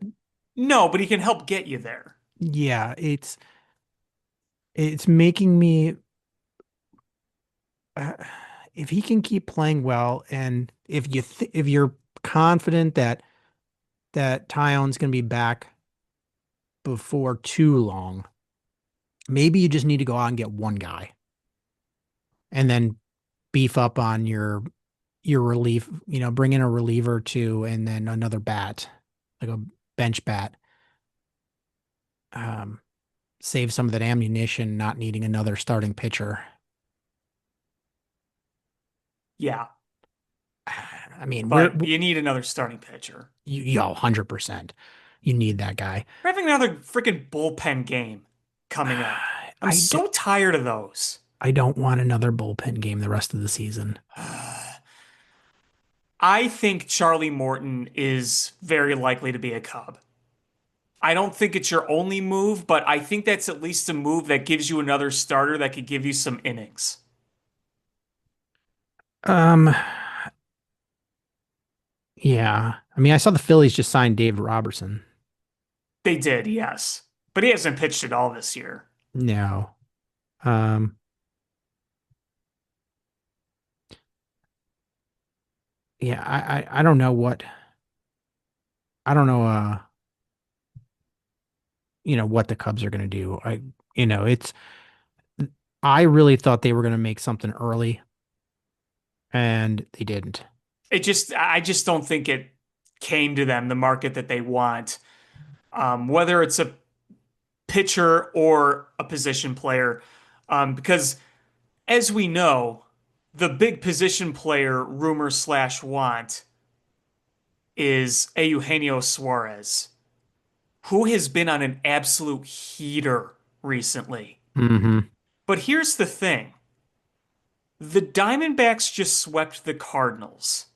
No, but he can help get you there. yeah, it's making me, uh, if he can keep playing well, and if you're confident that Tyone's going to be back before too long. Maybe you just need to go out and get one guy and then beef up on your relief, bring in a reliever or two and then another bat, like a bench bat. Um, Save some of that ammunition, not needing another starting pitcher. Yeah, I mean, but you need another starting pitcher. 100%. You need that guy. We're having another freaking bullpen game coming up. I'm I, d- so tired of those. I don't want another bullpen game the rest of the season. I think Charlie Morton is very likely to be a Cub. I don't think it's your only move, but I think that's at least a move that gives you another starter that could give you some innings. Um, yeah. I mean, I saw the Phillies just signed Dave Robertson. They did, yes. But he hasn't pitched at all this year. No. Um, yeah, I don't know I don't know what the Cubs are going to do. It's I really thought they were going to make something early and they didn't. I just don't think it came to them, the market that they want. Whether it's a pitcher or a position player. Because as we know, the big position player rumor slash want is Eugenio Suarez, who has been on an absolute heater recently. Hmm. But here's the thing. The Diamondbacks just swept the Cardinals.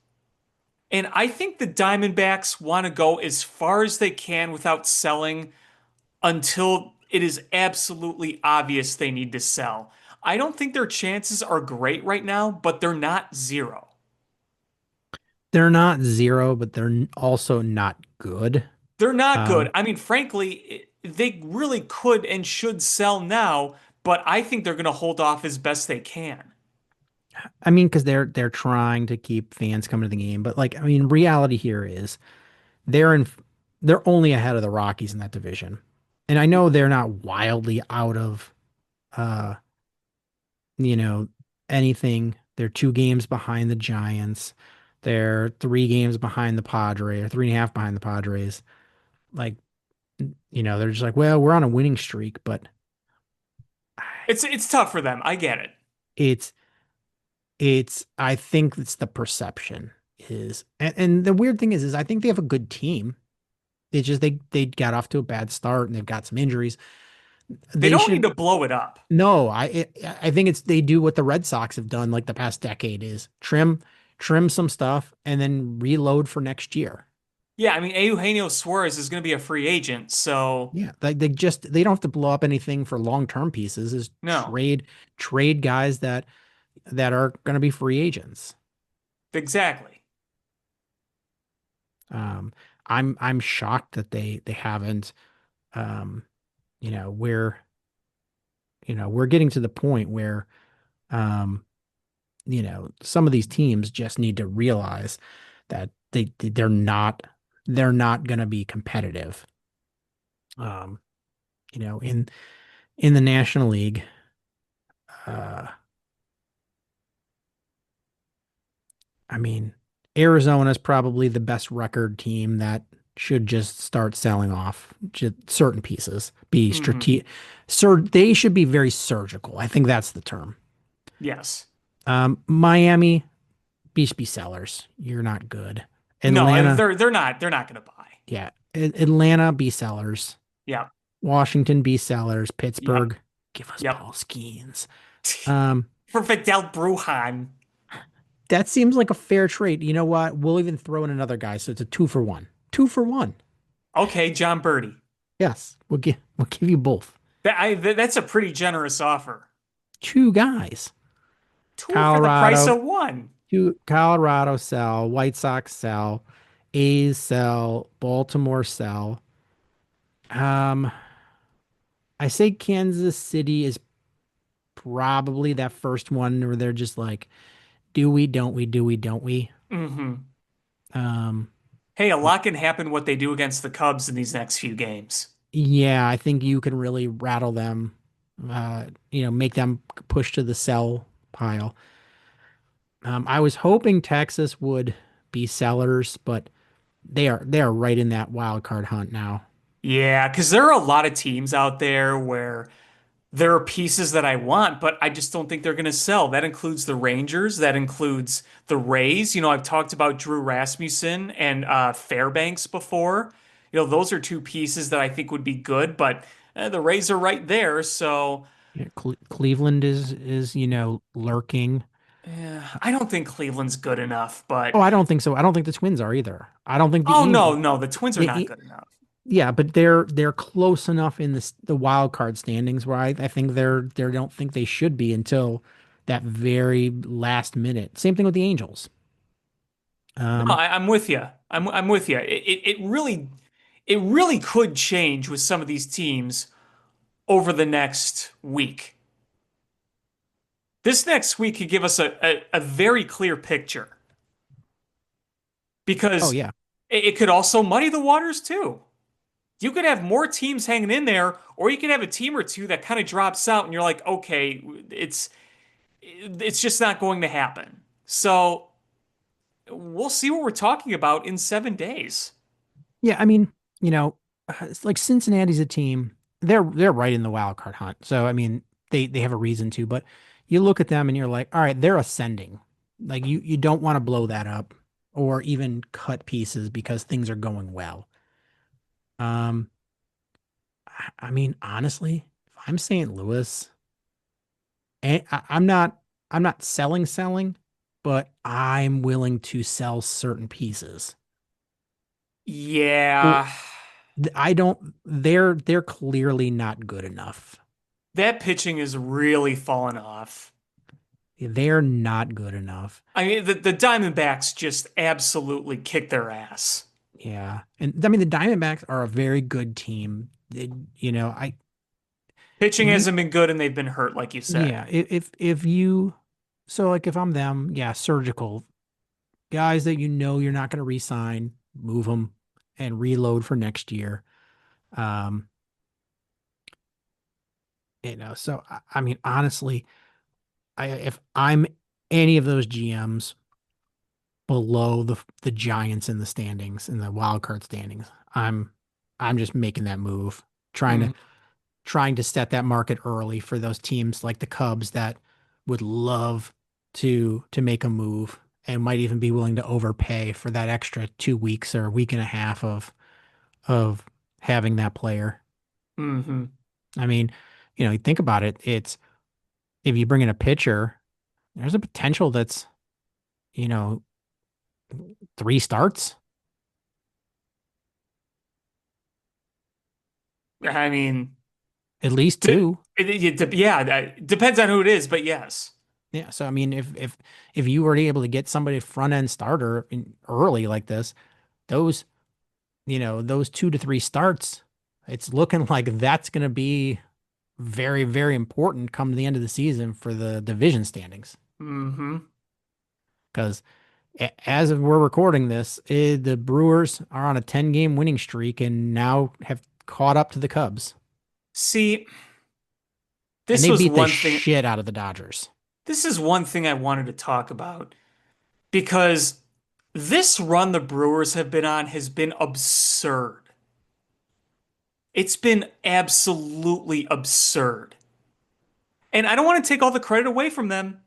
And I think the Diamondbacks want to go as far as they can without selling until it is absolutely obvious they need to sell. I don't think their chances are great right now, but they're not zero. They're not zero, but they're also not good. They're not good. Um, I mean, frankly, they really could and should sell now, but I think they're going to hold off as best they can. I mean, because they're trying to keep fans coming to the game, but like, I mean, reality here is they're in they're only ahead of the Rockies in that division. And I know they're not wildly out of uh, you know, anything. They're 2 games behind the Giants. They're 3 games behind the Padres, or 3.5 behind the Padres. Like, they're just like, well, we're on a winning streak, but It's tough for them. I get it. it's I think it's the perception is, and the weird thing is I think they have a good team. It's just they got off to a bad start and they've got some injuries. They They don't need should to blow it up. no, I think it's they do what the Red Sox have done like the past decade is trim some stuff and then reload for next year. Yeah, I mean, Eugenio Suarez is going to be a free agent, so Yeah, like they don't have to blow up anything for long-term pieces. Is no, trade guys that are going to be free agents. exactly. Um, I'm shocked that they haven't. Um, you know, we're we're getting to the point where um, some of these teams just need to realize that they're not going to be competitive. Um, in the National League, uh, I mean, Arizona's probably the best record team that should just start selling off just certain pieces. Be Hmm. strategic. Sir, they should be very surgical. I think that's the term. Yes. Miami, be sellers. You're not good. No, Atlanta, they're not going to buy. yeah. Atlanta, be sellers. Yep. Washington, be sellers. Yep. Pittsburgh, give us Yep. Paul Skeens. Um, For Vidal Brujan. that seems like a fair trade. You know what? We'll even throw in another guy, so it's a 2 for 1. 2 for 1. Okay, John Birdie. Yes, we'll give you both. That's a pretty generous offer. 2 guys. Two for the price Colorado, of one. Colorado sell, White Sox sell, A's sell, Baltimore sell. Um, I say Kansas City is probably that first one where they're just like, do we, don't we, do we, don't we? Hmm. Um, Hey, a lot can happen what they do against the Cubs in these next few games. Yeah, I think you can really rattle them, make them push to the sell pile. I was hoping Texas would be sellers, but they are right in that wild card hunt now. Yeah, because there are a lot of teams out there where there are pieces that I want, but I just don't think they're going to sell. That includes the Rangers. That includes the Rays. I've talked about Drew Rasmussen and Fairbanks before. Those are two pieces that I think would be good, but the Rays are right there. So Yeah, Cleveland is lurking. I don't think Cleveland's good enough. But Oh, I don't think so. I don't think the Twins are either. I don't think oh the no, Angels. no, the Twins are not good enough. Yeah, but they're close enough in the wild card standings where I think they don't think they should be until that very last minute. Same thing with the Angels. No, Um, I'm with you. I'm with you. It really could change with some of these teams over the next week. This next week could give us a very clear picture oh because yeah. it could also muddy the waters too. You could have more teams hanging in there, or you could have a team or two that kind of drops out, and you're like, okay, it's just not going to happen. So we'll see what we're talking about in 7 days. Yeah, I mean, it's like Cincinnati's a team. They're right in the wild card hunt. So I mean, they have a reason to, but you look at them and you're like, all right, they're ascending. Like you don't want to blow that up or even cut pieces because things are going well. Um, I mean, honestly, if I'm St. Louis, and I'm not selling, but I'm willing to sell certain pieces. Or Yeah, I don't they're clearly not good enough. that pitching is really falling off. They're not good enough. I mean, the Diamondbacks just absolutely kicked their ass. Yeah. And I mean the Diamondbacks are a very good team. I Pitching you hasn't been good, and they've been hurt, like you said. yeah, if you so like if I'm them, yeah, surgical guys that you're not going to re-sign, move them and reload for next year. Um, so I mean honestly, if I'm any of those GMs below the Giants in the standings in the wild card standings. I'm just making that move, trying to Mhm. trying to set that market early for those teams like the Cubs that would love to make a move and might even be willing to overpay for that extra 2 weeks or a week and a half of having that player. Mhm. I mean, you think about it, it's if you bring in a pitcher, there's a potential that's, you know, 3 starts. I mean, At least d- two. yeah, that depends on who it is, but yes. Yeah. So I mean, if you were able to get somebody front end starter early like this, those those 2 to 3 starts, it's looking like that's going to be very very important come to the end of the season for the division standings. Hmm. Because as of we're recording this, the Brewers are on a 10-game winning streak and now have caught up to the Cubs, See, and this they was beat the one thing. shit out of the Dodgers. This is one thing I wanted to talk about because this run the Brewers have been on has been absurd. It's been absolutely absurd. And I don't want to take all the credit away from them,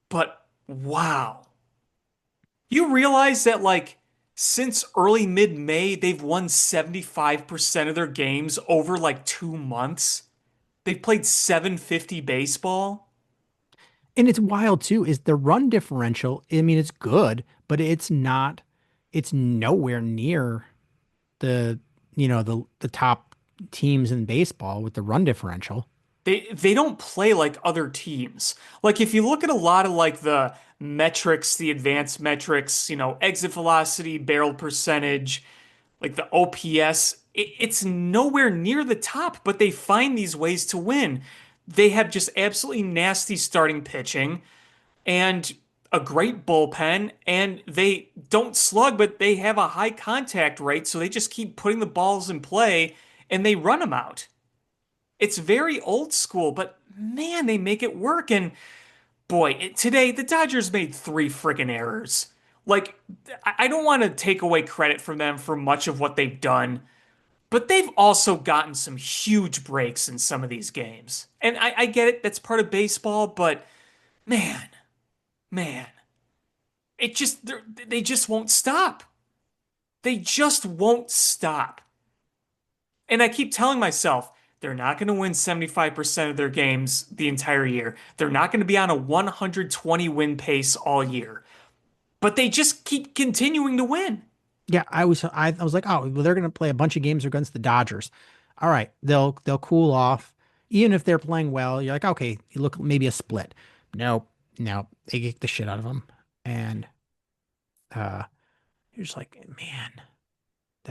but wow. You realize that, like, since early mid-May, they've won 75% of their games over like 2 months. They've played 750 baseball. And it's wild too, is the run differential. I mean, it's good, but it's nowhere near the, the top teams in baseball with the run differential. They don't play like other teams. Like if you look at a lot of like the metrics, the advanced metrics, exit velocity, barrel percentage, like the OPS, it's nowhere near the top, but they find these ways to win. They have just absolutely nasty starting pitching and a great bullpen, and they don't slug, but they have a high contact rate, so they just keep putting the balls in play. and they run them out. It's very old school, but man, they make it work. And boy, today the Dodgers made three freaking errors. Like, I don't want to take away credit from them for much of what they've done, but they've also gotten some huge breaks in some of these games. And I get it, that's part of baseball, but man, man, they just won't stop. They just won't stop. And I keep telling myself, they're not going to win 75% of their games the entire year. They're not going to be on a 120 win pace all year. But they just keep continuing to win. Yeah, I was like, oh, well, they're gonna play a bunch of games against the Dodgers. All right, they'll cool off. Even if they're playing well, you're like, okay, you look maybe a split. Nope, nope. They kick the shit out of them. And uh you're just like, man,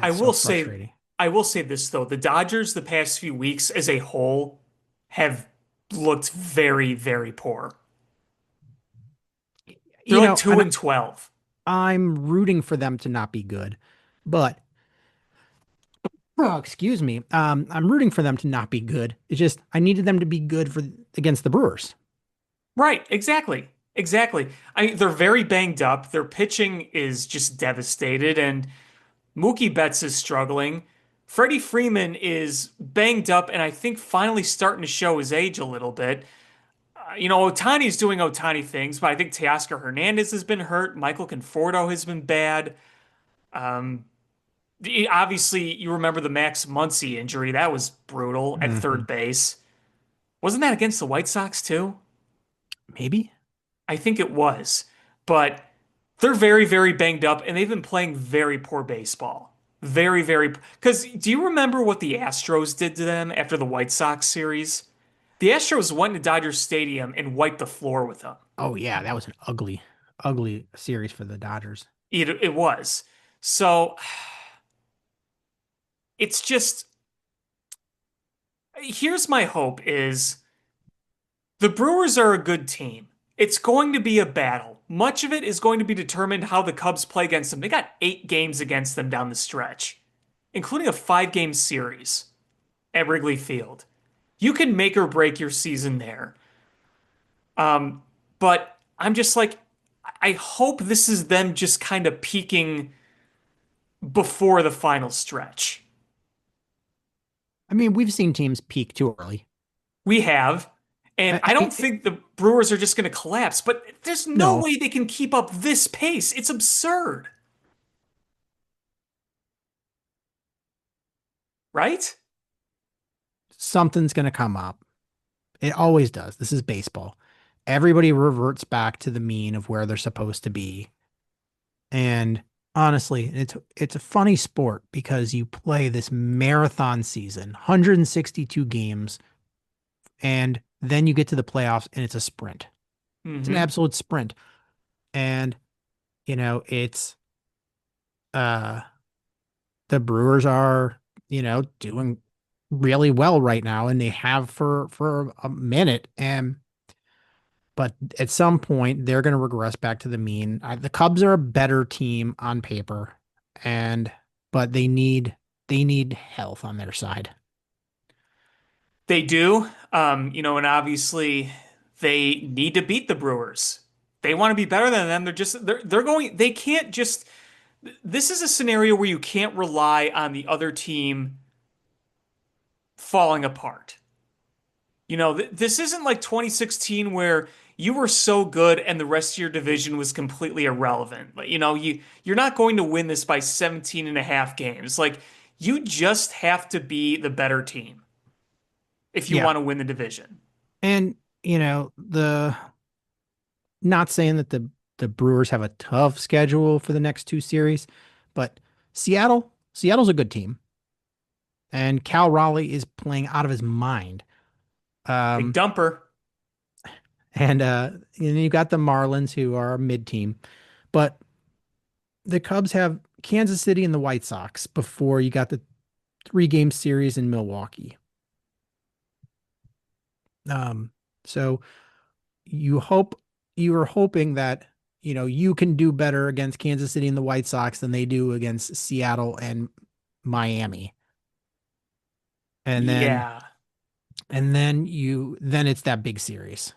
I that's so will say frustrating. I will say this though, the Dodgers the past few weeks as a whole have looked very, very poor. They're You like know, 2 and 12. I'm rooting for them to not be good, but oh, excuse me. I'm rooting for them to not be good. It's just I needed them to be good for against the Brewers. Right, exactly. Exactly. They're very banged up. Their pitching is just devastated, and Mookie Betts is struggling. Freddie Freeman is banged up and I think finally starting to show his age a little bit. Otani's doing Otani things, but I think Teoscar Hernandez has been hurt. Michael Conforto has been bad. Um, Obviously, you remember the Max Muncy injury. That was brutal at Hmm. third base. Wasn't that against the White Sox too? Maybe. I think it was. But they're very, very banged up and they've been playing very poor baseball. Very, very. Because do you remember what the Astros did to them after the White Sox series? The Astros went to Dodger Stadium and wiped the floor with them. Oh yeah, that was an ugly, ugly series for the Dodgers. It was. So it's just, here's my hope is the Brewers are a good team. It's going to be a battle. Much of it is going to be determined how the Cubs play against them. They got 8 games against them down the stretch, including a 5 game series at Wrigley Field. You can make or break your season there. But I'm just like, I hope this is them just kind of peaking before the final stretch. I mean, we've seen teams peak too early. We have. And I I don't mean, think the Brewers are just going to collapse, but there's no no, way they can keep up this pace. It's absurd, right? something's going to come up. It always does. This is baseball. Everybody reverts back to the mean of where they're supposed to be. And honestly, it's a funny sport because you play this marathon season, 162 games, and then you get to the playoffs and it's a sprint. It's an Hmm. absolute sprint. And it's uh the Brewers are, doing really well right now, and they have for a minute. And but at some point, they're going to regress back to the mean. The Cubs are a better team on paper, and but they need health on their side. They do. And obviously they need to beat the Brewers. They want to be better than them. They're going they can't just this is a scenario where you can't rely on the other team falling apart. This isn't like 2016 where you were so good and the rest of your division was completely irrelevant. Like, you're not going to win this by 17 and a half games. Like you just have to be the better team if you Yeah, want to win the division. and the not saying that the Brewers have a tough schedule for the next two series, but Seattle's a good team, and Cal Raleigh is playing out of his mind. Big Um, dumper. and you got the Marlins who are a mid team, but the Cubs have Kansas City and the White Sox before you got the 3 game series in Milwaukee. Um, so you are hoping that you can do better against Kansas City and the White Sox than they do against Seattle and Miami. And then Yeah. then it's that big series.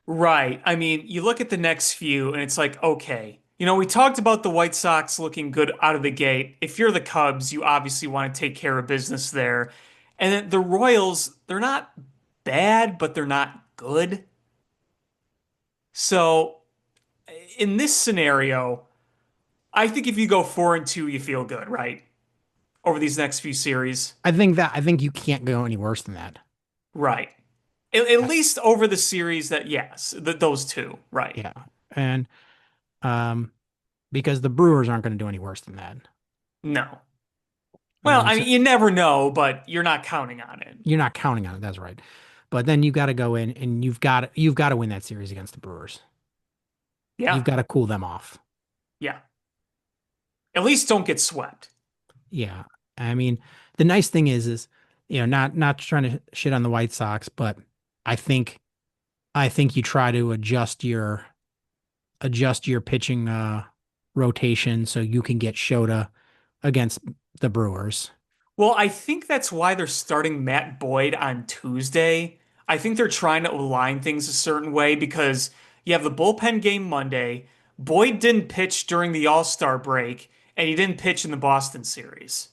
Right. I mean, you look at the next few and it's like, okay, we talked about the White Sox looking good out of the gate. If you're the Cubs, you obviously want to take care of business there. And then the Royals, they're not bad, but they're not good. So in this scenario, I think if you go 4-2, you feel good, right? Over these next few series. I think you can't go any worse than that. Right. At I, least over the series that, yes, those two, right? yeah. And um because the Brewers aren't going to do any worse than that. No. Well, I So mean, you never know, but you're not counting on it. you're not counting on it. That's right. But then you got to go in and you've got to win that series against the Brewers. You've Yeah. got to cool them off. Yeah. At least don't get swept. Yeah. I mean, the nice thing is not trying to shit on the White Sox, but I think I think you try to adjust your pitching rotation so you can get Shota against the Brewers. Well, I think that's why they're starting Matt Boyd on Tuesday. I think they're trying to align things a certain way because you have the bullpen game Monday. Boyd didn't pitch during the All-Star break, and he didn't pitch in the Boston series.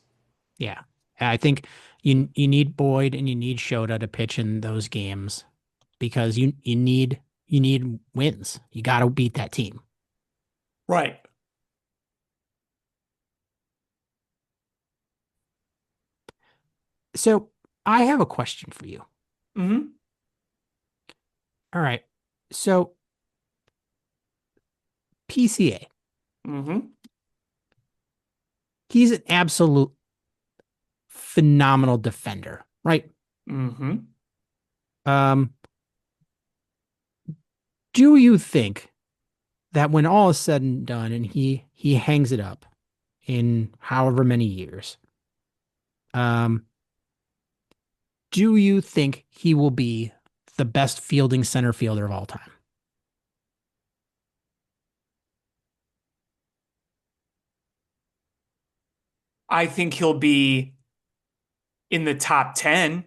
Yeah. I think you need Boyd and you need Shota to pitch in those games because you need wins. You got to beat that team. Right. So I have a question for you. Hmm. All right. So PCA, Hmm. he's an absolute phenomenal defender, right? Hmm. Um, do you think that when all is said and done and he hangs it up in however many years, um, do you think he will be the best fielding center fielder of all time? I think he'll be in the top 10.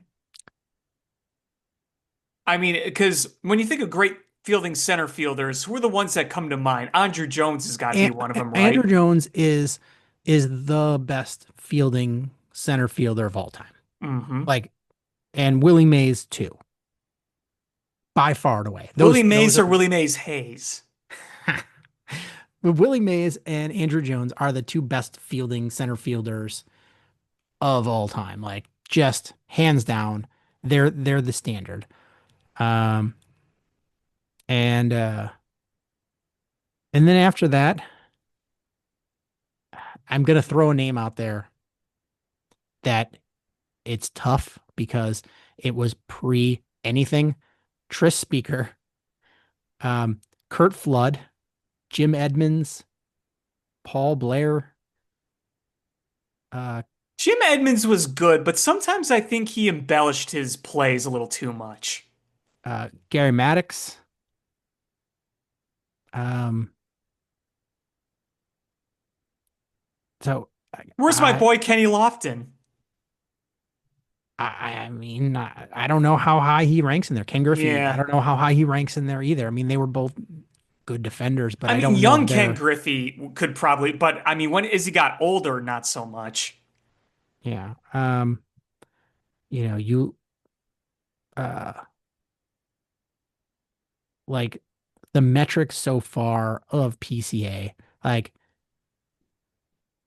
I mean, because when you think of great fielding center fielders, who are the ones that come to mind? Andrew Jones has got to be one of them, Andrew right? Jones is the best fielding center fielder of all time. Hmm. Like, and Willie Mays too, by far and away. Willie Those Mays or are Willie Mays Hayes? Willie Mays and Andrew Jones are the two best fielding center fielders of all time. Like, just hands down, they're the standard. Um, and and then after that, I'm gonna throw a name out there that it's tough because it was pre anything. Tris Speaker, um, Kurt Flood, Jim Edmonds, Paul Blair, uh, Jim Edmonds was good, but sometimes I think he embellished his plays a little too much. Gary Maddox. Um, so Where's my I, boy Kenny Lofton? I mean, I don't know how high he ranks in there. Ken Griffey, I Yeah. don't know how high he ranks in there either. I mean, they were both good defenders, but I I mean, don't know if young Ken they're, Griffey could probably, but I mean, when as he got older, not so much. yeah. You, uh, like the metrics so far of PCA, like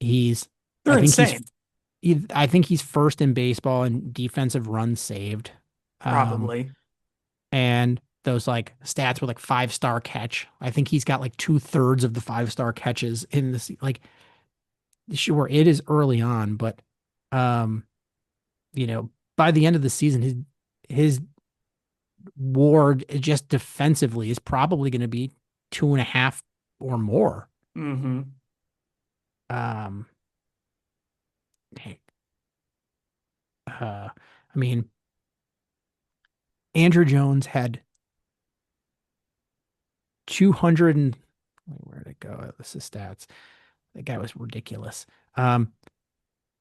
he's, I They're think he's, insane, I think he's first in baseball in defensive runs saved. Um, probably. and those like stats were like 5-star catch. I think he's got like 2/3 of the 5-star catches in this. Like, sure, it is early on, but um, by the end of the season, his ward just defensively is probably going to be 2.5 or more. Hmm. Um, I mean, Andrew Jones had 200 and wait, where did it go? This is stats. That guy was ridiculous. Um,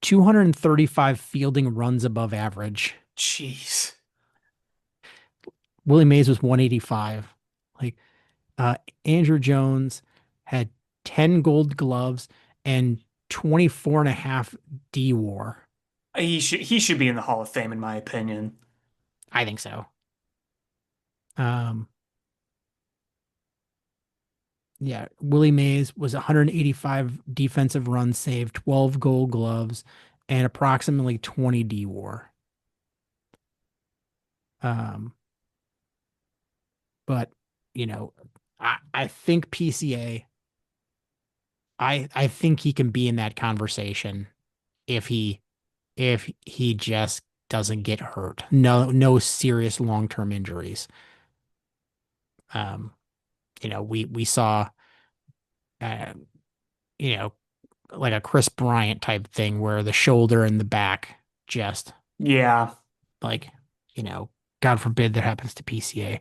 235 fielding runs above average. Jeez. Willie Mays was 185. Like uh Andrew Jones had 10 gold gloves and 24 and a half D war. He should be in the Hall of Fame in my opinion. I think so. Um yeah, Willie Mays was 185 defensive runs saved, 12 gold gloves, and approximately 20 D war. Um, but you know, I think PCA, I think he can be in that conversation if he just doesn't get hurt. No serious long-term injuries. Um, we saw uh, you know, like a Chris Bryant type thing where the shoulder and the back just Yeah. like, you know, God forbid that happens to PCA.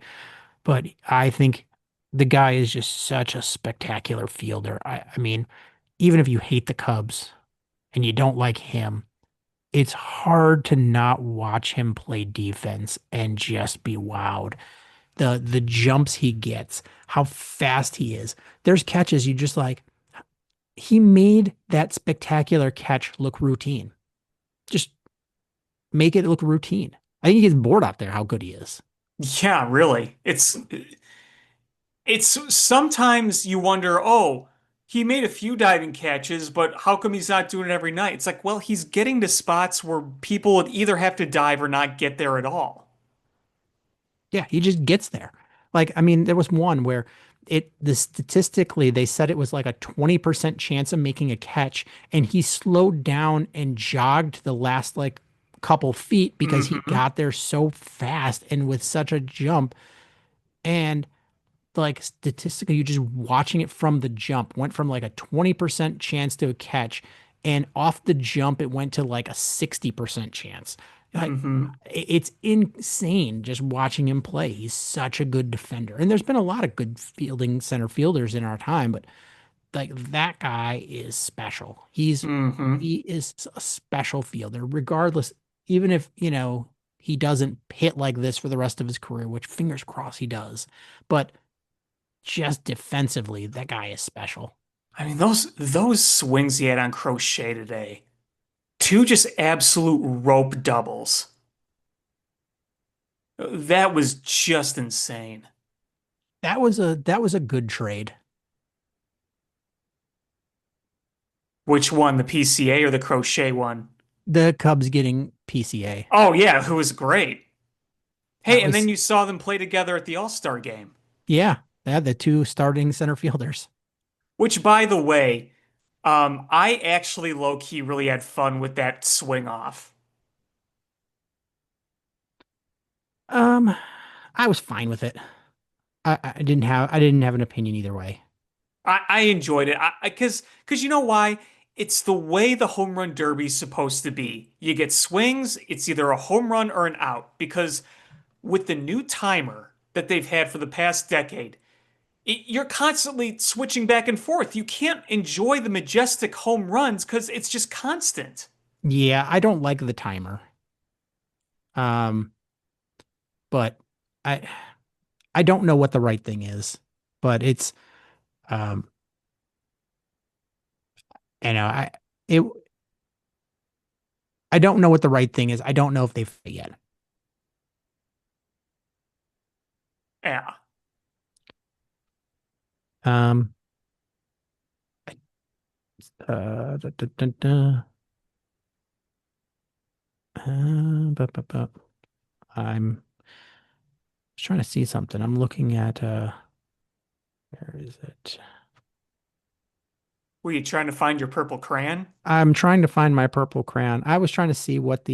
But I think the guy is just such a spectacular fielder. I mean, even if you hate the Cubs and you don't like him, it's hard to not watch him play defense and just be wowed. The jumps he gets, how fast he is. There's catches you just like, he made that spectacular catch look routine. Just make it look routine. I think he gets bored out there how good he is. Yeah, really. It's sometimes you wonder, oh, he made a few diving catches, but how come he's not doing it every night? It's like, well, he's getting to spots where people would either have to dive or not get there at all. Yeah, he just gets there. Like, I mean, there was one where statistically they said it was like a 20% chance of making a catch, and he slowed down and jogged the last like couple feet because he Hmm. got there so fast and with such a jump. And like statistically, you just watching it from the jump went from like a 20% chance to a catch, and off the jump, it went to like a 60% chance. Like, Hmm. it's insane just watching him play. He's such a good defender. And there's been a lot of good fielding center fielders in our time, but like that guy is special. Hmm. He is a special fielder, regardless, even if, he doesn't hit like this for the rest of his career, which fingers crossed he does. But just defensively, that guy is special. I mean, those swings he had on Crochet today, two just absolute rope doubles. That was just insane. That was a good trade. Which one, the PCA or the Crochet one? The Cubs getting PCA. Oh yeah, who was great. That Hey, and then was you saw them play together at the All-Star game. Yeah, they had the two starting center fielders. Which, by the way, I actually low-key really had fun with that swing off. Um, I was fine with it. I didn't have an opinion either way. I enjoyed it. Because you know why? It's the way the home run derby's supposed to be. You get swings, it's either a home run or an out. Because with the new timer that they've had for the past decade, you're constantly switching back and forth. You can't enjoy the majestic home runs because it's just constant. Yeah, I don't like the timer. Um, but I I don't know what the right thing is. But it's um, I it I don't know what the right thing is. I don't know if they've fit yet. Yeah. Um, da, da, da, da. I'm just trying to see something. I'm looking at where is it? Were you trying to find your purple crayon? I'm trying to find my purple crayon. I was trying to see what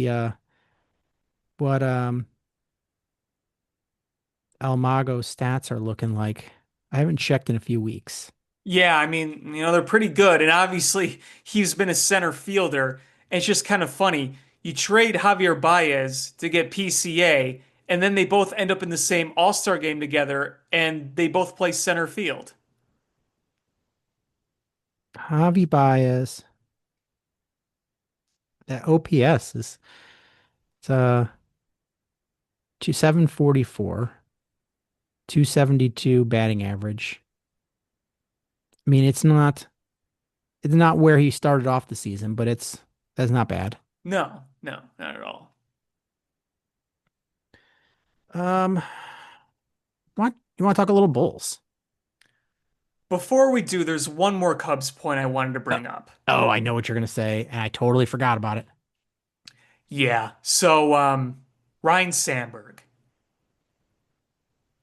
Almago's stats are looking like. I haven't checked in a few weeks. Yeah, I mean, they're pretty good. And obviously, he's been a center fielder. And it's just kind of funny. You trade Javier Baez to get PCA, and then they both end up in the same All-Star game together, and they both play center field. Javi Baez. That OPS is it's 744, 272 batting average. I mean, it's not where he started off the season, but that's not bad. No, no, not at all. Um, you want to talk a little Bulls? Before we do, there's one more Cubs point I wanted to Uh, bring up. oh, I know what you're gonna say, and I totally forgot about it. Yeah. So, Ryan Sandberg,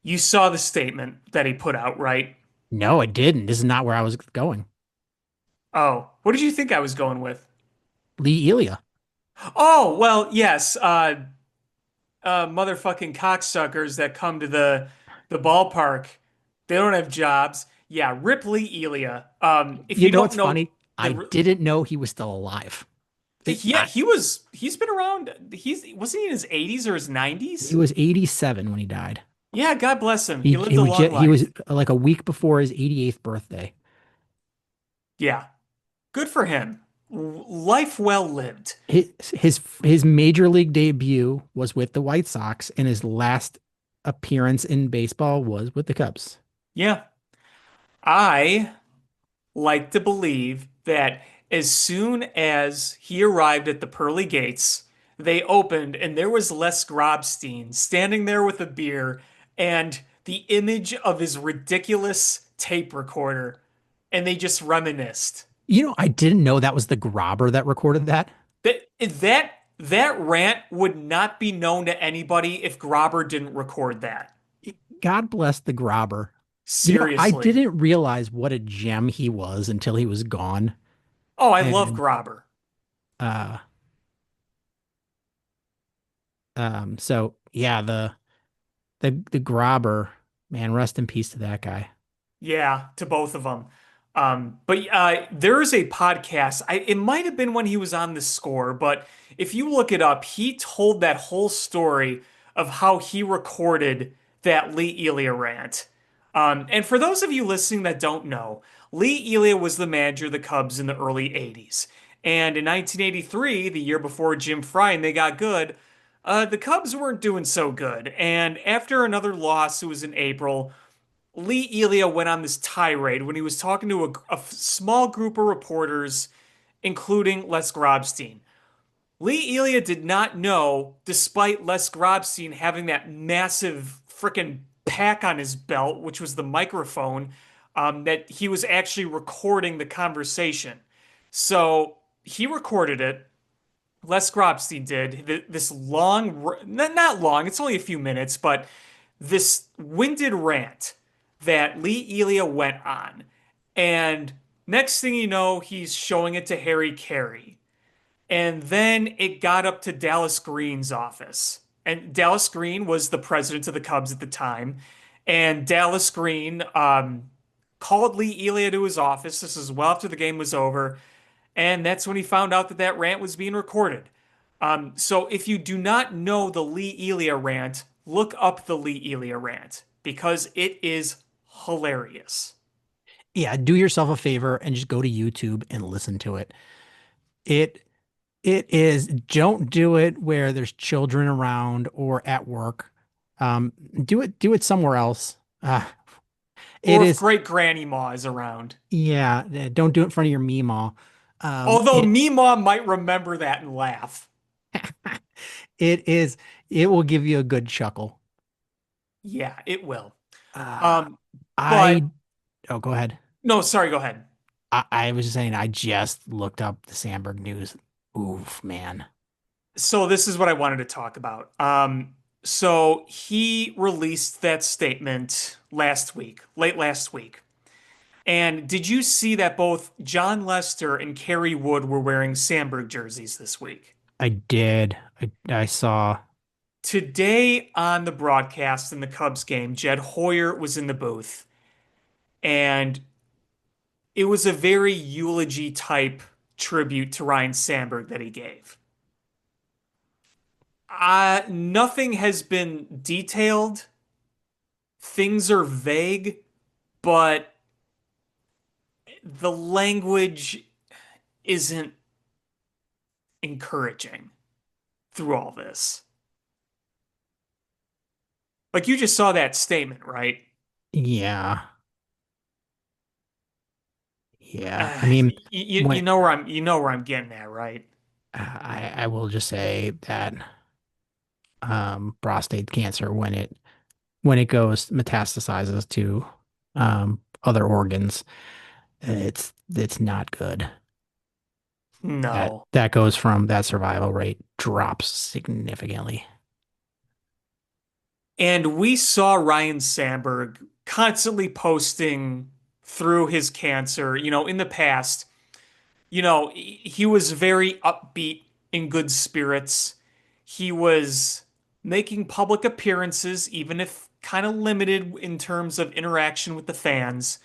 you saw the statement that he put out, right? No, I didn't. This is not where I was going. Oh, what did you think I was going with? Lee Elia. Oh, well, yes. Motherfucking cocksuckers that come to the ballpark, they don't have jobs. Yeah, Rip Lee Elia. If You you know don't what's know funny? I the, didn't know he was still alive. yeah, I, he's been around. Wasn't he in his 80s or his he 90s? was 87 when he died. Yeah, God bless him. He He lived he a was long just, he was life. like a week before his 88th birthday. Yeah, good for him. Life well lived. His major league debut was with the White Sox, and his last appearance in baseball was with the Cubs. Yeah, I like to believe that as soon as he arrived at the pearly gates, they opened and there was Les Grobstein standing there with a beer and the image of his ridiculous tape recorder, and they just reminisced. I didn't know that was the Grobber that recorded that. That rant would not be known to anybody if Grobber didn't record that. God bless the Grobber. I Seriously. didn't realize what a gem he was until he was gone. Oh, I love And Grobber. uh so yeah, the Grobber, man, rest in peace to that guy. Yeah, to both of them. But there is a podcast. It might have been when he was on the score, but if you look it up, he told that whole story of how he recorded that Lee Elia rant. And for those of you listening that don't know, Lee Elia was the manager of the Cubs in the early 80s. And in 1983, the year before Jim Fry and they got good, the Cubs weren't doing so good. And after another loss, it was in April. Lee Elia went on this tirade when he was talking to a small group of reporters, including Les Grobstein. Lee Elia did not know, despite Les Grobstein having that massive freaking pack on his belt, which was the microphone, that he was actually recording the conversation. So he recorded it. Les Grobstein did this long, not long, it's only a few minutes, but this winded rant that Lee Elia went on. And next thing you know, he's showing it to Harry Carey. And then it got up to Dallas Green's office. And Dallas Green was the president of the Cubs at the time. And Dallas Green called Lee Elia to his office. This is well after the game was over. And that's when he found out that that rant was being recorded. So if you do not know the Lee Elia rant, look up the Lee Elia rant because it is hilarious. Yeah, do yourself a favor and just go to YouTube and listen to it. It it is don't do it where there's children around or at work. Um, do it somewhere else. It Or if is great Granny Ma is around. yeah, don't do it in front of your Meemaw. Although It Mima might remember that and laugh. it is it will give you a good chuckle. Yeah, it will. Uh, Um, but I oh go ahead. no, sorry, go ahead. I was just saying I just looked up the Sandberg news. Oof, man. So this is what I wanted to talk about. So he released that statement last week, late last week. And did you see that both John Lester and Kerry Wood were wearing Sandberg jerseys this week? I did. I saw. Today on the broadcast in the Cubs game, Jed Hoyer was in the booth, and it was a very eulogy type tribute to Ryan Sandberg that he gave. Nothing has been detailed, things are vague, but the language isn't encouraging through all this. Like you just saw that statement, right? Yeah. Yeah. I mean, You when know where I'm getting at, right? I will just say that prostate cancer when it goes metastasizes to other organs, it's not good. No. That goes from that survival rate drops significantly. And we saw Ryan Sandberg constantly posting through his cancer, in the past. He was very upbeat, in good spirits. He was making public appearances, even if kind of limited in terms of interaction with the fans.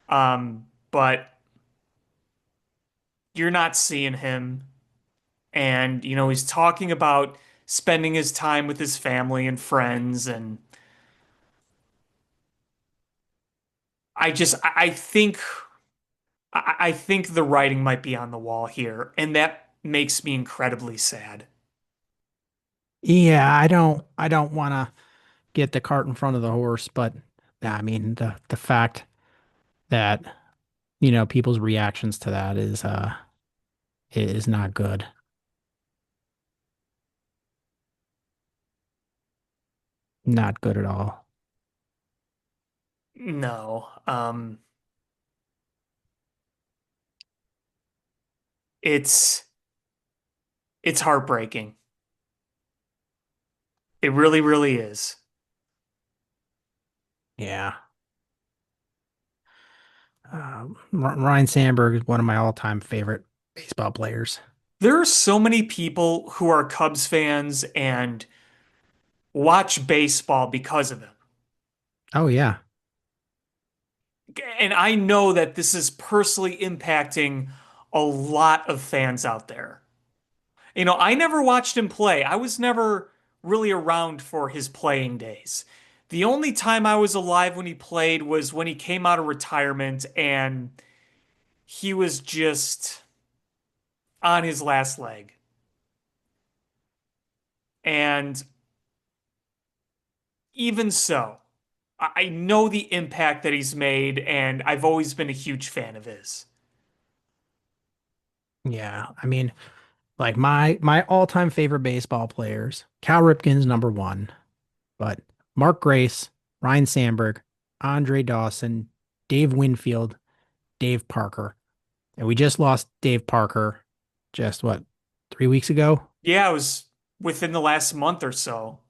But you're not seeing him. And, he's talking about spending his time with his family and friends. And I think the writing might be on the wall here. And that makes me incredibly sad. Yeah, I don't want to get the cart in front of the horse, but yeah, I mean the fact that people's reactions to that is not good. Not good at all. No. It's it's heartbreaking. It really, really is. Yeah. Ryan Sandberg is one of my all-time favorite baseball players. There are so many people who are Cubs fans and watch baseball because of him. Oh yeah. And I know that this is personally impacting a lot of fans out there. I never watched him play. I was never really around for his playing days. The only time I was alive when he played was when he came out of retirement and he was just on his last leg. And even so, I know the impact that he's made, and I've always been a huge fan of his. Yeah. I mean, like my all-time favorite baseball players, Cal Ripken's number one, but Mark Grace, Ryan Sandberg, Andre Dawson, Dave Winfield, Dave Parker. And we just lost Dave Parker just what, 3 weeks ago? Yeah, it was within the last month or so.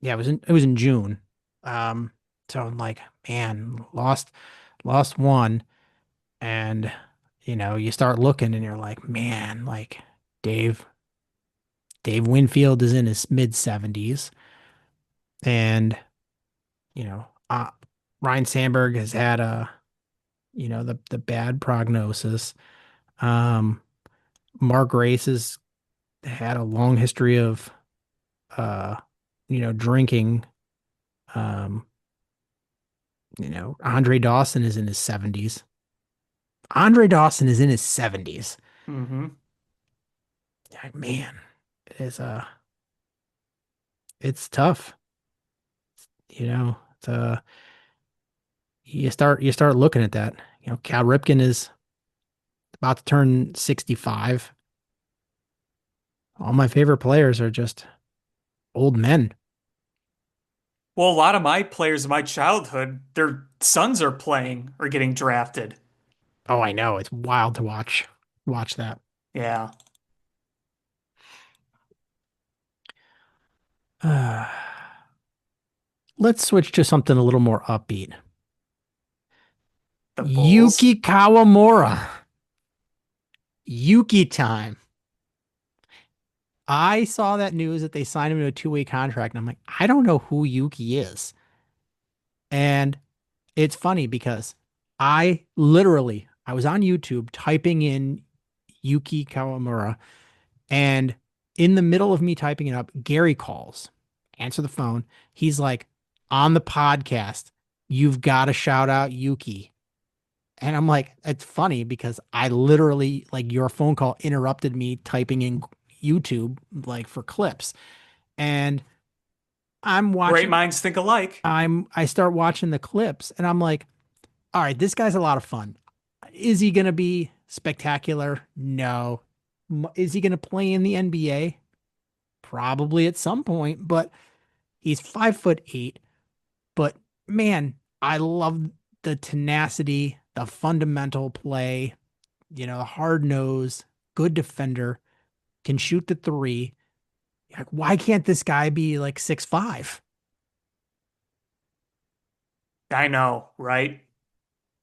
Yeah, it was in June. Um, so I'm like, man, lost one. And you start looking and you're like, man, like Dave Dave Winfield is in his mid 70s. And, you know, uh, Ryan Sandberg has had the bad prognosis. Um, Mark Race has had a long history of uh, drinking. Um, Andre Dawson is in his 70s. Andre Dawson is in his 70s. Hmm. Like, man, it is it's tough. It's you start looking at that. Cal Ripken is about to turn 65. All my favorite players are just old men. Well, a lot of my players in my childhood, their sons are playing or getting drafted. Oh, I know. It's wild to watch that. Yeah, Uh, let's switch to something a little more upbeat. the Bulls. Yuki Kawamura. Yuki time. I saw that news that they signed him to a two-way contract, and I'm like, I don't know who Yuki is. And it's funny because I was on YouTube typing in Yuki Kawamura, and in the middle of me typing it up, Gary calls. Answer the phone. He's like, on the podcast, you've got to shout out Yuki. And I'm like, it's funny because I literally, like, your phone call interrupted me typing in YouTube, like, for clips. And I'm Great watching, minds think alike. I start watching the clips and I'm like, all right, this guy's a lot of fun. Is he going to be spectacular? No. Is he going to play in the NBA? Probably at some point, but he's 5'8". But man, I love the tenacity, the fundamental play, the hard nose, good defender, can shoot the three. Like, why can't this guy be like 6'5"? I know, right?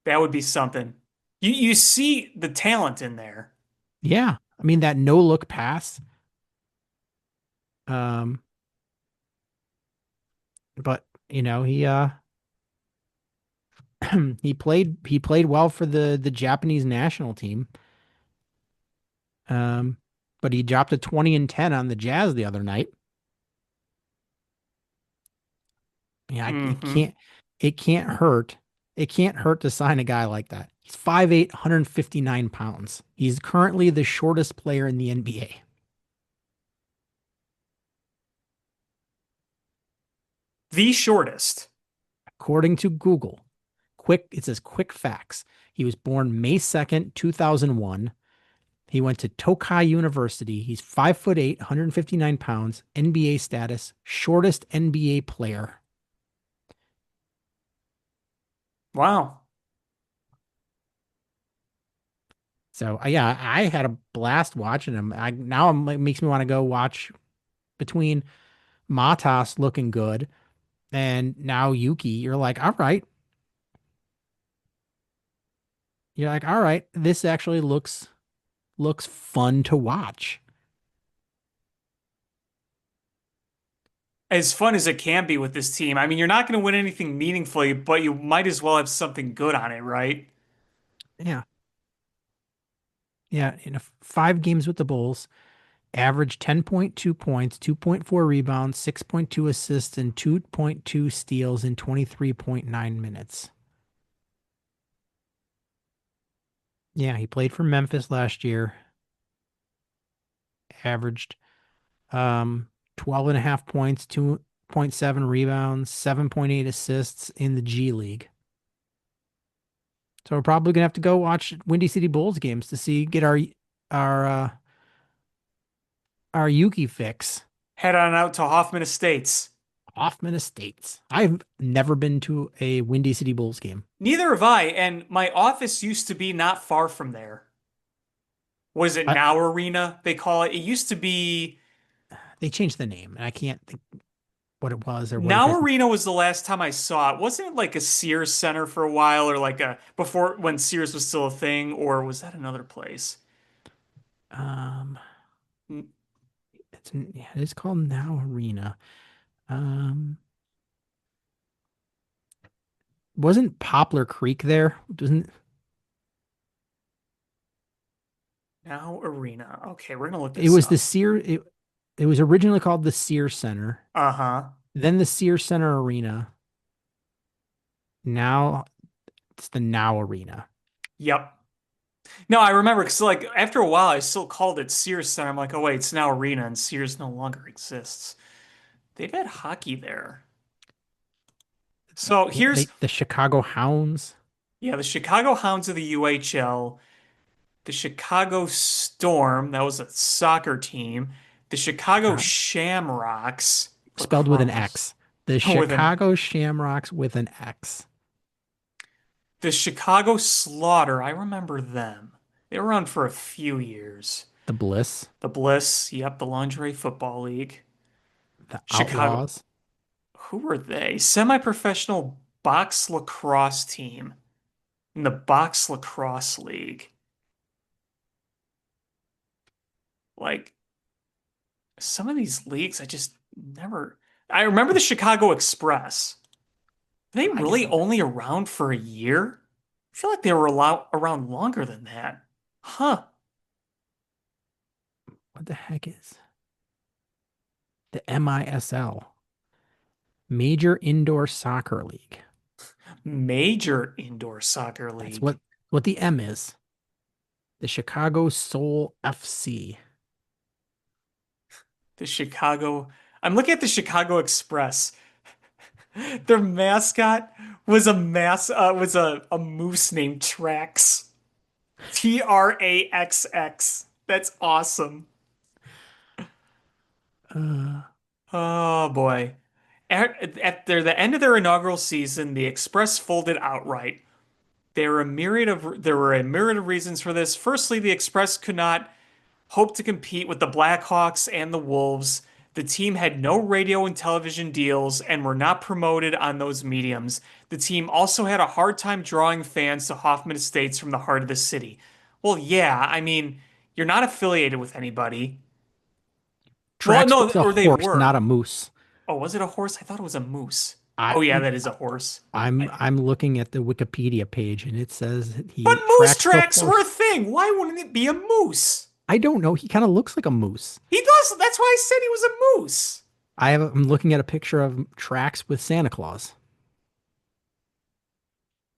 That would be something. You see the talent in there. Yeah. I mean, that no look pass. Um, but he played well for the Japanese national team. Um, but he dropped a 20 and 10 on the Jazz the other night. Yeah, it Hmm. can't hurt. It can't hurt to sign a guy like that. He's 5'8", 159 pounds. He's currently the shortest player in the NBA. The shortest. According to Google, it says quick facts. He was born May 2nd, 2001. He went to Tokai University. He's 5'8", 159 pounds, NBA status, shortest NBA player. Wow. So yeah, I had a blast watching him. Now it makes me want to go watch between Matas looking good and now Yuki. You're like, all right, this actually looks fun to watch. As fun as it can be with this team. I mean, you're not going to win anything meaningfully, but you might as well have something good on it, right? Yeah, yeah. In 5 games with the Bulls, averaged 10.2 points, 2.4 rebounds, 6.2 assists, and 2.2 steals in 23.9 minutes. Yeah, he played for Memphis last year, averaged 12 and a half points, 2.7 rebounds, 7.8 assists in the G League. So we're probably gonna have to go watch Windy City Bulls games to get our uh our Yuki fix. Head on out to Hoffman Estates. Hoffman Estates. I've never been to a Windy City Bulls game. Neither have I, and my office used to be not far from there. Was it I, Now Arena, they call it? It used to be they changed the name, and I can't think what it was or what it Now is. Arena was the last time I saw it. Wasn't it like a Sears Center for a while or like a before when Sears was still a thing, or was that another place? Um, N- yeah, it's called Now Arena. Um, wasn't Poplar Creek there? Doesn't Now Arena. Okay, we're gonna look it this was the up. Sear it was originally called the Sears Center, Uh-huh. then the Sears Center Arena. Now it's the Now Arena. Yep. No, I remember because like after a while I still called it Sears Center. I'm like, oh wait, it's now Arena and Sears no longer exists. They've had hockey there. So here's The Chicago Hounds. yeah, the Chicago Hounds of the UHL, the Chicago Storm, that was a soccer team, the Chicago Chicago Shamrocks, spelled with an lacrosse X. The with an Chicago Shamrocks with an X. the Chicago Slaughter. I remember them. They were around for a few years. The Bliss, The Bliss, yep, the Lingerie Football League. the Chicago, Outlaws, who were they? Semi-professional box lacrosse team in the box lacrosse league. Like some of these leagues, I just never. I remember the Chicago Express. Were they I get really them. only around for a year? I feel like they were around longer than that. Huh. What the heck is the MISL? Major Indoor Soccer League. Major Indoor Soccer That's what League. What the M is. The Chicago Soul FC. The Chicago. I'm looking at the Chicago Express. Their mascot was a moose named Trax. Traxx. That's awesome. Uh, Oh boy. The end of their inaugural season, the Express folded outright. There were a myriad of reasons for this. Firstly, the Express could not hope to compete with the Blackhawks and the Wolves. The team had no radio and television deals and were not promoted on those mediums. The team also had a hard time drawing fans to Hoffman Estates from the heart of the city. Well, yeah, I mean, you're not affiliated with anybody. Well, Trax no, was a or they horse, not were. a moose. Oh, was it a horse? I thought it was a moose. I Oh, yeah, that is a horse. I'm looking at the Wikipedia page and it says But he moose Trax the tracks were a horse. thing. Why wouldn't it be a moose? I don't know. He kind of looks like a moose. He does. That's why I said he was a moose. I'm looking at a picture of Trax with Santa Claus.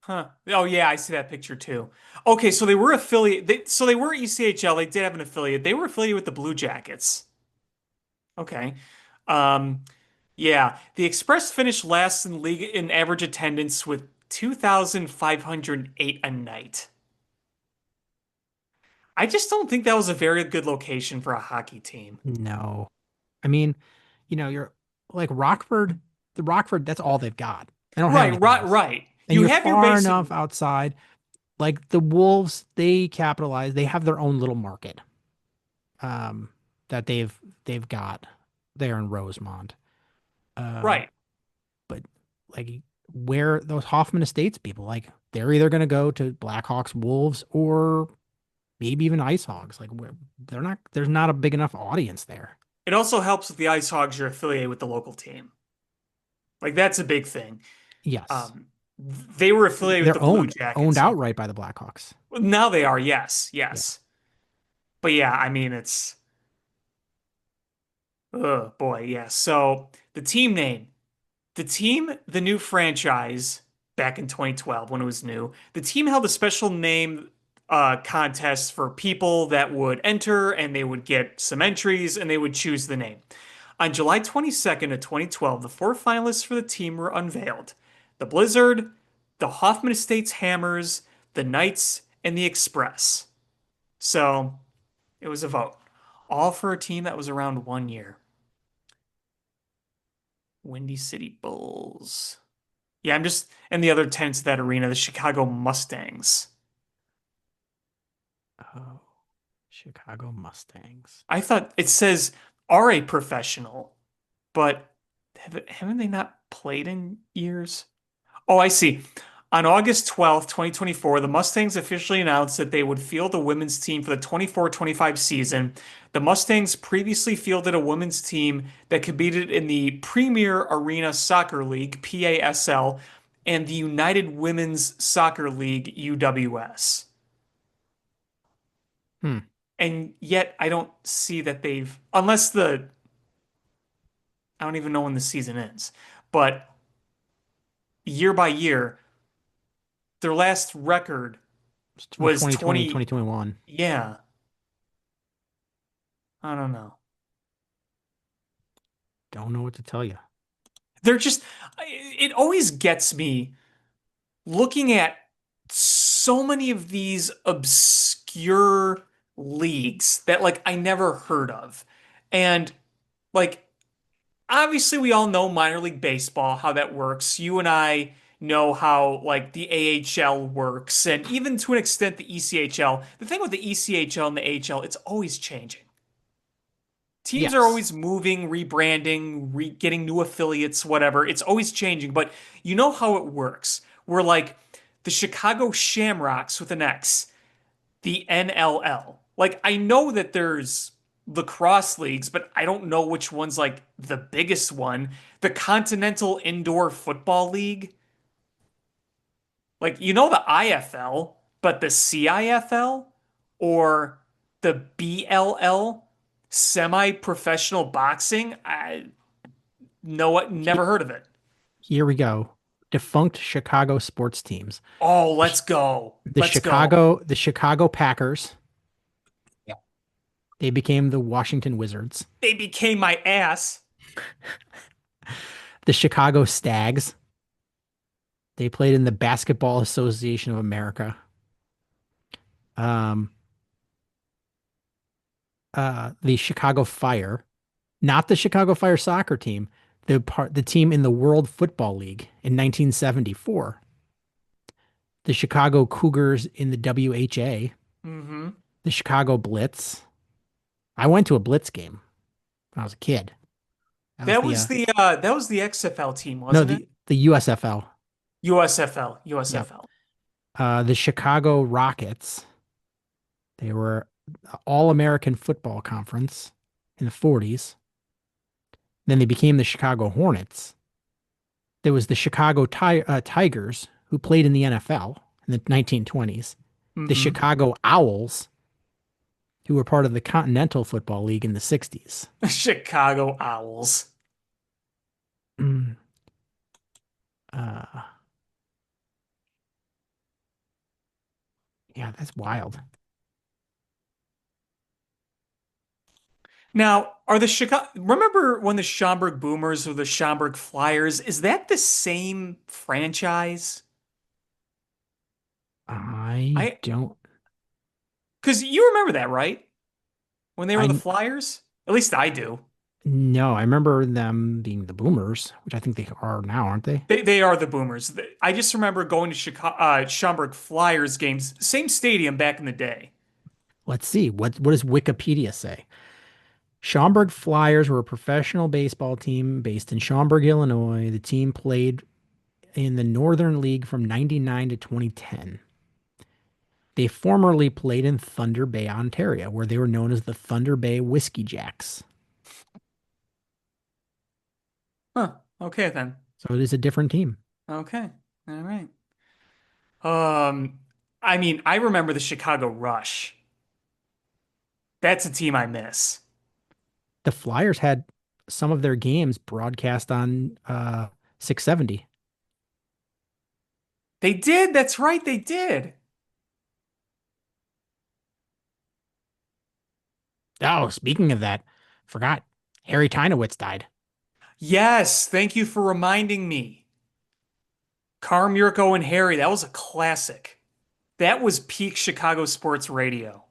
Huh. Oh yeah, I see that picture too. Okay, so they were affiliate. So they were ECHL. They did have an affiliate. They were affiliated with the Blue Jackets. Okay. Um, yeah, the Express finished last in league in average attendance with 2,508 a night. I just don't think that was a very good location for a hockey team. No. I mean, you're like Rockford, the Rockford, that's all they've got. They don't have Right, anything right, else. right. And You you're have your far basic. enough outside. Like the Wolves, they capitalize, they have their own little market um that they've got there in Rosemont. Um, Right. but like where those Hoffman Estates people, like they're either gonna go to Blackhawks, Wolves, or maybe even Ice Hogs. Like where there's not a big enough audience there. It also helps with the Ice Hogs you're affiliated with the local team. Like that's a big thing. Yes. Um, they were affiliated with They're the Blue owned Jackets. outright by the Blackhawks. Well, now they are, yes, Yeah. yes. But yeah, I mean, oh boy, yeah. So the team name, the new franchise back in 2012 when it was new, the team held a special name contest for people that would enter and they would get some entries and they would choose the name. On July 22nd of 2012, the four finalists for the team were unveiled. The Blizzard, the Hoffman Estates Hammers, the Knights, and the Express. So it was a vote. All for a team that was around 1 year. Windy City Bulls. Yeah, I'm just and the other tenants of that arena, the Chicago Mustangs. Oh, Chicago Mustangs. I thought it says are a professional, but haven't they not played in years? Oh, I see. On August 12th, 2024, the Mustangs officially announced that they would field a women's team for the 24-25 season. The Mustangs previously fielded a women's team that competed in the Premier Arena Soccer League, PASL, and the United Women's Soccer League, UWS. Hmm. And yet I don't see that I don't even know when the season ends. But year by year, their last record It's from was 2020, 20, 2021. yeah, I don't know. Don't know what to tell you. They're just, it always gets me looking at so many of these obscure leagues that like I never heard of. And like, obviously we all know minor league baseball, how that works. You and I know how like the AHL works, and even to an extent the ECHL. The thing with the ECHL and the AHL, it's always changing. Teams are Yes. always moving, rebranding, getting new affiliates, whatever. It's always changing, but you know how it works. We're like the Chicago Shamrocks with an X, the NLL. Like I know that there's lacrosse leagues, but I don't know which one's like the biggest one. The Continental Indoor Football League. Like you know the IFL, but the CIFL or the BLL, semi-professional boxing, I know what, He- never heard of it. Here we go. defunct Chicago sports teams. Oh, The, let's Ch- go. Let's go. The Chicago Packers, they became the Washington Wizards. They became my ass. The Chicago Stags, they played in the Basketball Association of America. Um, the Chicago Fire, not the Chicago Fire soccer team, the team in the World Football League in 1974. The Chicago Cougars in the WHA, Hmm. the Chicago Blitz. I went to a Blitz game when I was a kid. That was That was the XFL team, no, wasn't it? the USFL. USFL. Yep. USFL. The Chicago Rockets. They were All-American Football Conference in the 40s. Then they became the Chicago Hornets. There was the Chicago Tigers, who played in the NFL in the 1920s. The Hmm. Chicago Owls, who were part of the Continental Football League in the 60s. Chicago Owls. Mm, uh, yeah, that's wild. Now, are the Chicago, remember when the Schaumburg Boomers or the Schaumburg Flyers, is that the same franchise? I I, don't. because you remember that, right? When they were the I Flyers? At least I do. No, I remember them being the Boomers, which I think they are now, aren't they? They are the Boomers. I just remember going to Chicago, Schaumburg Flyers games, same stadium back in the day. Let's see. What does Wikipedia say? Schaumburg Flyers were a professional baseball team based in Schaumburg, Illinois. The team played in the Northern League from 99 to 2010. They formerly played in Thunder Bay, Ontario, where they were known as the Thunder Bay Whiskey Jacks. Huh. Okay then. So it is a different team. Okay. All right. Um, I mean, I remember the Chicago Rush. That's a team I miss. The Flyers had some of their games broadcast on 670. They did. That's right. They did. Oh, speaking of that, forgot Harry Teinowitz died. Yes. Thank you for reminding me. Carm, Yurko, and Harry. That was a classic. That was peak Chicago sports radio.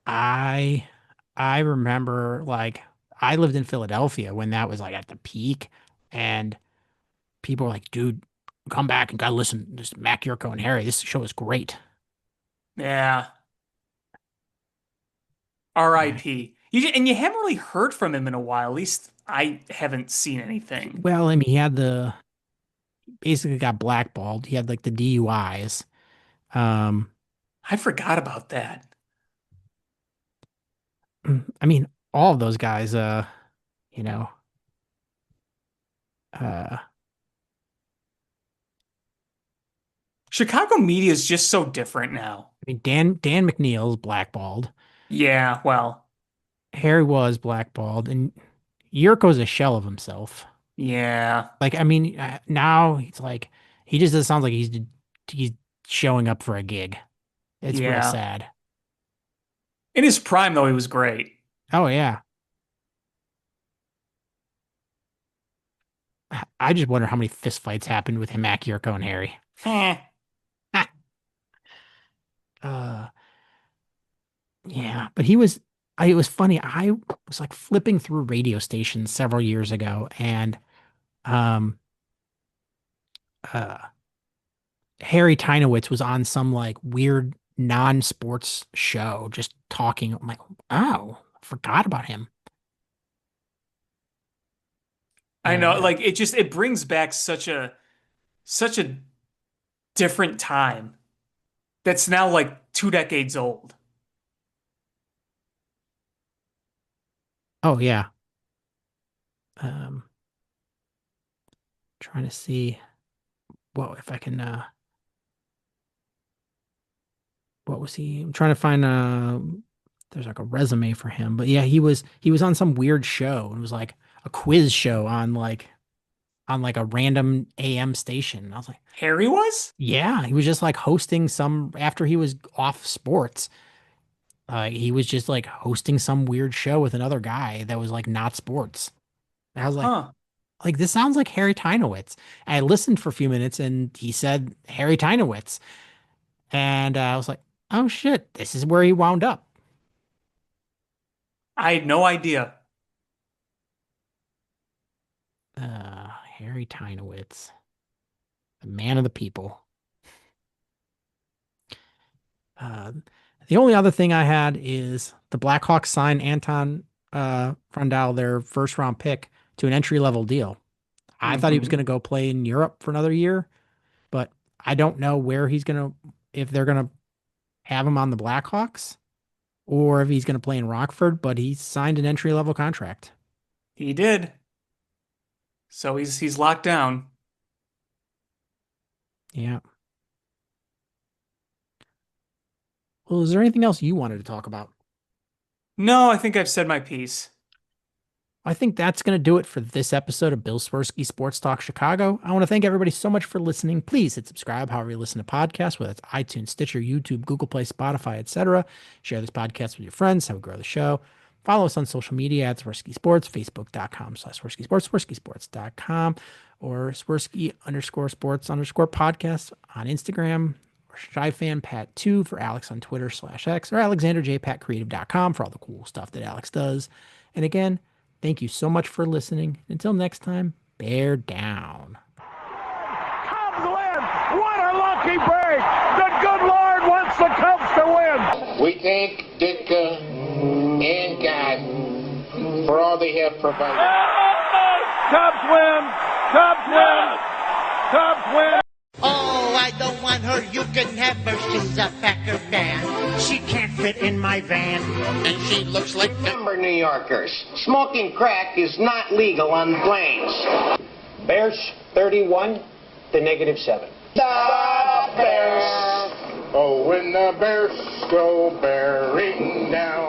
I I remember like I lived in Philadelphia when that was like at the peak, and people were like, "Dude, come back and gotta listen to Mac Yurko and Harry. This show is great." Yeah. Yeah. R.I.P. And you haven't really heard from him in a while. At least I haven't seen anything. Well, I mean, he had the basically got blackballed. He had like the DUIs. Um, I forgot about that. I mean, all of those guys, you know, I Chicago media is just so different now. mean, Dan McNeil's blackballed. Yeah, well, Harry was blackballed, and Yurko's a shell of himself. yeah, Like, I mean, now he's like, he just doesn't sound like he's showing up for a gig. It's real yeah. sad. In his prime, though, he was great. Oh yeah, I just wonder how many fistfights happened with him, Mac Yurko, and Harry. Eh. uh, yeah, but he was. It was funny. I was like flipping through radio stations several years ago, and um, uh, Harry Teinowitz was on some like weird non-sports show, just talking. I'm like, oh, forgot about him. I know, Uh, like it brings back such a different time that's now like 2 decades old. oh yeah. Um, trying to see what if I can. What was he? I'm trying to find. There's like a resume for him, but yeah, he was on some weird show. It was like a quiz show on like a random AM station. I was like, Harry was? yeah, he was just like hosting some after he was off sports. He was just like hosting some weird show with another guy that was like not sports. And I was Huh. like this sounds like Harry Teinowitz. And I listened for a few minutes and he said Harry Teinowitz. And I was like, oh shit, this is where he wound up. I had no idea. Harry Teinowitz, the man of the people. Uh, the only other thing I had is the Blackhawks signed Anton Frandl, their first round pick, to an entry level deal. I thought he was Hmm. going to go play in Europe for another year, but I don't know where he's going to, if they're going to have him on the Blackhawks or if he's going to play in Rockford, but he signed an entry level contract. He did. So he's locked down. Yeah. Well, is there anything else you wanted to talk about? No, I think I've said my piece. I think that's going to do it for this episode of Bill Swerski Sports Talk Chicago. I want to thank everybody so much for listening. Please hit subscribe however you listen to podcasts, whether it's iTunes, Stitcher, YouTube, Google Play, Spotify, etc. Share this podcast with your friends. Help grow the show. Follow us on social media at Swerski Sports, Facebook.com/Swerski Sports, SwerskiSports.com, or Swerski_sports_podcast on Instagram, or ShyFanPat2 for Alex on Twitter/X, or AlexanderJPatCreative.com for all the cool stuff that Alex does. And again, thank you so much for listening. Until next time, bear down. Cubs win! What a lucky break! The good Lord wants the Cubs to win! We thank Ditka and God for all they have provided. Cubs win! Cubs win! Cubs win! Oh, I don't want her. You can have her. She's a Packer fan. She can't fit in my van. And she looks like Remember, New Yorkers, smoking crack is not legal on planes. Bears 31 to -7. the Bears. Oh, when the Bears go bearing down.